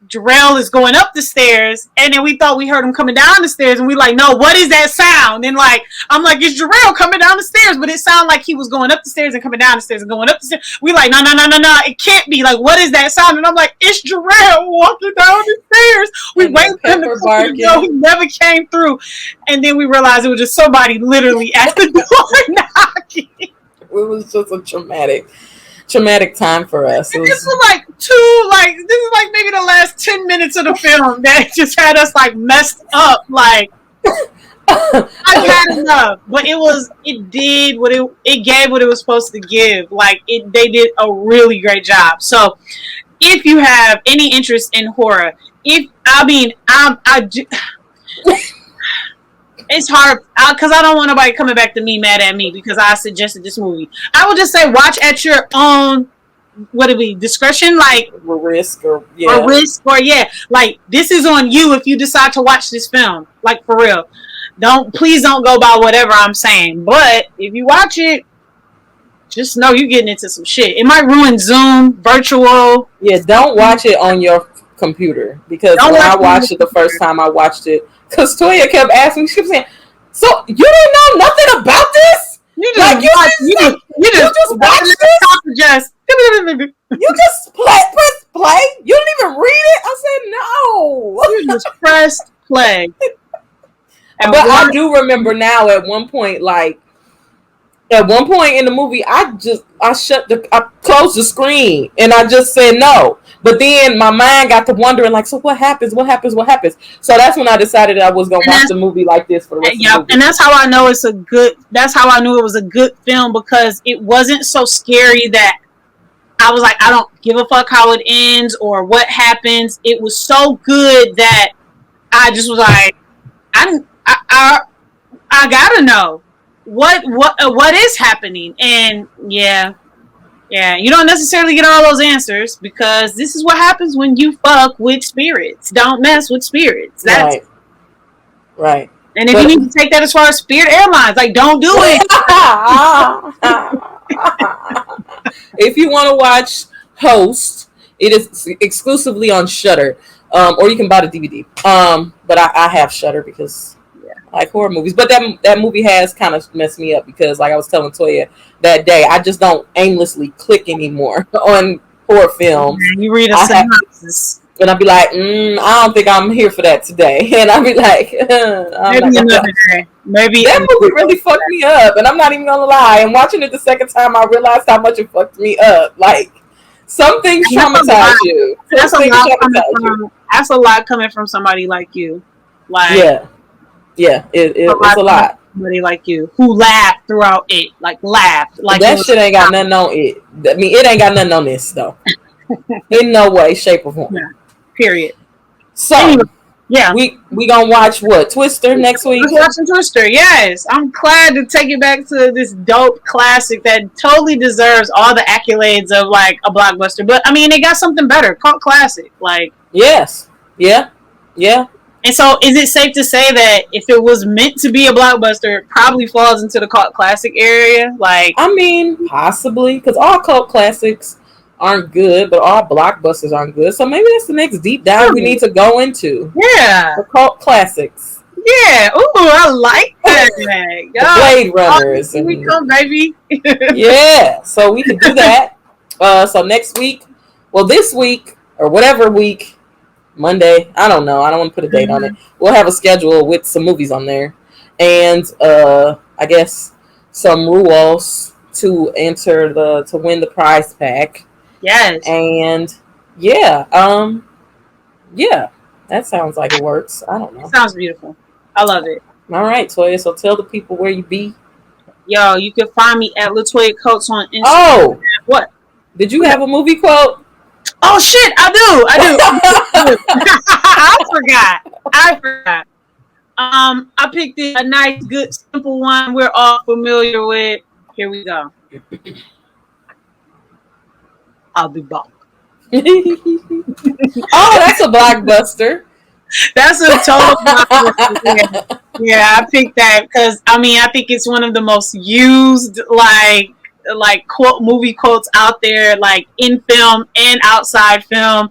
Jarrell is going up the stairs, and then we thought we heard him coming down the stairs, and we like, no, what is that sound? And like, I'm like, it's Jarrell coming down the stairs, but it sounded like he was going up the stairs and coming down the stairs and going up the stairs. We like, no, it can't be. Like, what is that sound? And I'm like, it's Jarrell walking down the stairs. We waited for him to come through. He never came through, and then we realized it was just somebody literally at the door knocking. It was just a traumatic time for us. This was like this is like maybe the last 10 minutes of the film that just had us like messed up. Like, I had enough, but it gave what it was supposed to give. Like, they did a really great job. So if you have any interest in horror, it's hard because I don't want nobody coming back to me mad at me because I suggested this movie. I would just say watch at your own discretion, like risk like this is on you if you decide to watch this film, like for real. Please don't go by whatever I'm saying, but if you watch it, just know you're getting into some shit. It might ruin Zoom, virtual. Yeah, don't watch it on your computer because when I watched it the first time, I watched it because Toya kept asking me, she was saying, so you don't know nothing about this? You just watch this? You just press play? You didn't even read it? I said, no. You just pressed play. But I do remember now at one point in the movie, I closed the screen and I just said no. But then my mind got to wondering, like, so what happens? So that's when I decided I was gonna watch the movie like this for the rest of the movie. And that's how I know that's how I knew it was a good film, because it wasn't so scary that I was like, I don't give a fuck how it ends or what happens. It was so good that I just was like, I gotta know what is happening. And yeah, you don't necessarily get all those answers because this is what happens when you fuck with spirits. Don't mess with spirits. That's right. And if you need to take that as far as Spirit Airlines, like, don't do it. If you want to watch Host, it is exclusively on Shudder, or you can buy the DVD. But I have Shudder because I like horror movies. But that movie has kind of messed me up because, like I was telling Toya that day, I just don't aimlessly click anymore on horror films. You read a synopsis. And I'll be like, I don't think I'm here for that today. And I'll be like, maybe another day. Maybe that movie really fucked me up. And I'm not even gonna lie. And watching it the second time, I realized how much it fucked me up. Like, some things traumatize you. That's a lot coming from somebody like you. Like, it's a lot. Somebody like you who laughed throughout it, like laughed. Like that shit ain't got nothing on it. I mean, it ain't got nothing on this though. In no way, shape, or form. Yeah. Period. So, we gonna watch what? Twister next week? We're watching Twister, yes. I'm glad to take it back to this dope classic that totally deserves all the accolades of like a blockbuster. But I mean, it got something better, cult classic. Like, yes, yeah. And so, is it safe to say that if it was meant to be a blockbuster, it probably falls into the cult classic area? Like, I mean, possibly, because all cult classics aren't good, but all blockbusters aren't good. So maybe that's the next deep dive we need to go into. Yeah. The cult classics. Yeah. Ooh, I like that. The Blade Runners. Here we come, baby. Yeah. So we can do that. So next week, this week, or whatever week, Monday, I don't know. I don't want to put a date on it. We'll have a schedule with some movies on there. And I guess some rules to enter to win the prize pack. Yes. And that sounds like it works. I don't know. It sounds beautiful. I love it. All right, Toya. So tell the people where you be. Yo, you can find me at Latoya Coates on Instagram. Oh, what? Did you have a movie quote? Oh shit, I do. I forgot. I picked a nice, good, simple one we're all familiar with. Here we go. I'll be back. Oh, that's a blockbuster. That's a total blockbuster. Yeah, I picked that because I think it's one of the most used like quote movie quotes out there, like in film and outside film.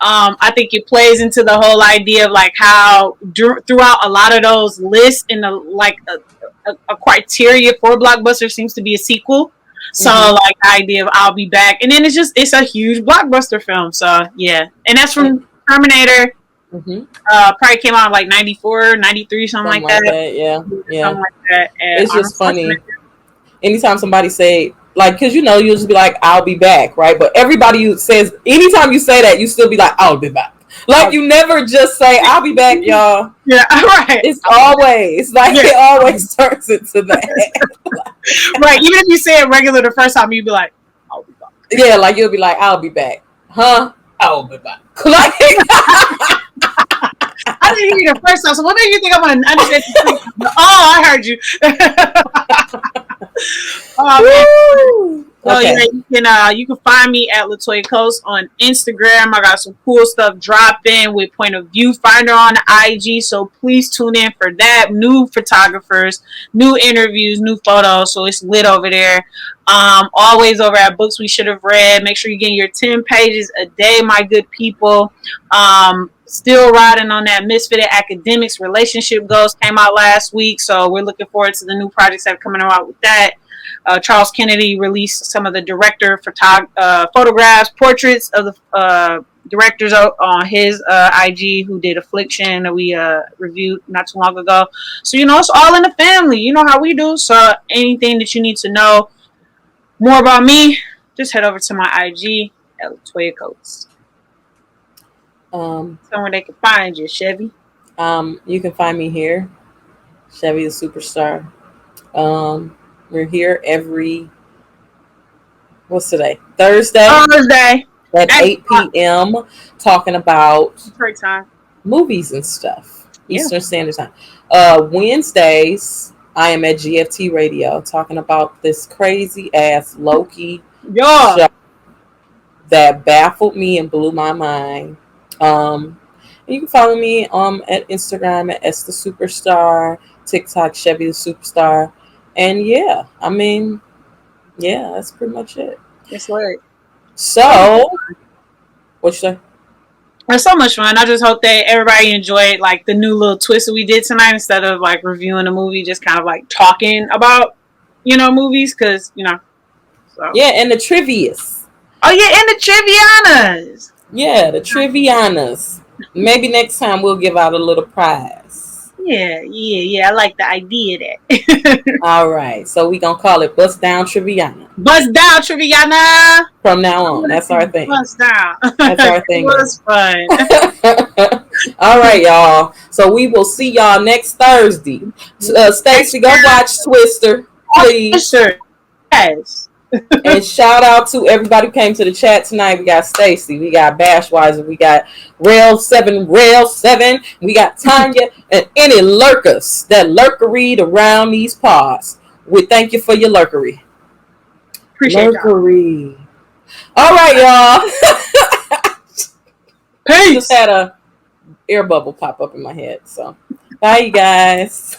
I think it plays into the whole idea of like how throughout a lot of those lists in the like a criteria for Blockbuster seems to be a sequel. So Mm-hmm. like the idea of I'll be back, and then it's a huge blockbuster film. So yeah, and that's from Terminator. Mm-hmm. Probably came out in like 94, 93, something Something like like that. that. Yeah, yeah. Something like that. And It's Arnold just funny. Schwarzenegger. Anytime somebody say like, because you'll just be like, "I'll be back," right? But everybody who says, anytime you say that, you still be like, "I'll be back." Like you never just say, "I'll be back," y'all. Yeah, right. It's always like Yeah. it always turns into that. Right. Even if you say it regular the first time, you'd be like, I'll be back. Yeah, like you'll be like, "I'll be back," huh? I'll be back. Like, I didn't hear you the first time, so what made you think I'm going to understand? Oh, I heard you. Oh, man. So okay. yeah, you can find me at Latoya Coast on Instagram. I got some cool stuff dropping with Point of View Finder on IG, so please tune in for that. New photographers, new interviews, new photos, so it's lit over there. Always over at Books We Should Have Read. Make sure you get your 10 pages a day, my good people. Still riding on that Misfitted Academics relationship goals came out last week, so we're looking forward to the new projects that are coming out with that. Charles Kennedy released some of the director photographs, portraits of the directors on his IG who did Affliction that we reviewed not too long ago. So, it's all in the family. You know how we do. So anything that you need to know more about me, just head over to my IG at Latoya Coates. Somewhere they can find you, Chevy. You can find me here, Chevy the Superstar. We're here what's today? Thursday at 8 p.m. talking about time. movies and stuff. Yeah. Eastern Standard Time. Wednesdays, I am at GFT Radio talking about this crazy ass Loki show that baffled me and blew my mind. You can follow me at Instagram at S the Superstar, TikTok Chevy the Superstar. And yeah, that's pretty much it. It's lit. So, what you say? It's so much fun. I just hope that everybody enjoyed like the new little twist that we did tonight instead of like reviewing a movie, just kind of like talking about, movies because, so. Yeah, and the trivias. Oh yeah, and the trivianas. Yeah, the trivianas. Maybe next time we'll give out a little prize. Yeah. I like the idea of that. All right, so we gonna call it Bust Down Triviana. Bust Down Triviana. From now on, that's our thing. Bust Down. That's our thing. It was fun. All right, y'all. So we will see y'all next Thursday. Stacey, go watch Twister, please. Sure. Yes. And shout out to everybody who came to the chat tonight. We got Stacy, we got Bashweiser, we got Rail7, we got Tanya, and any lurkers that lurkeried around these pods. We thank you for your lurkery. Appreciate lurkery. Y'all. All right, y'all. Peace. Just had a air bubble pop up in my head. So, bye, you guys.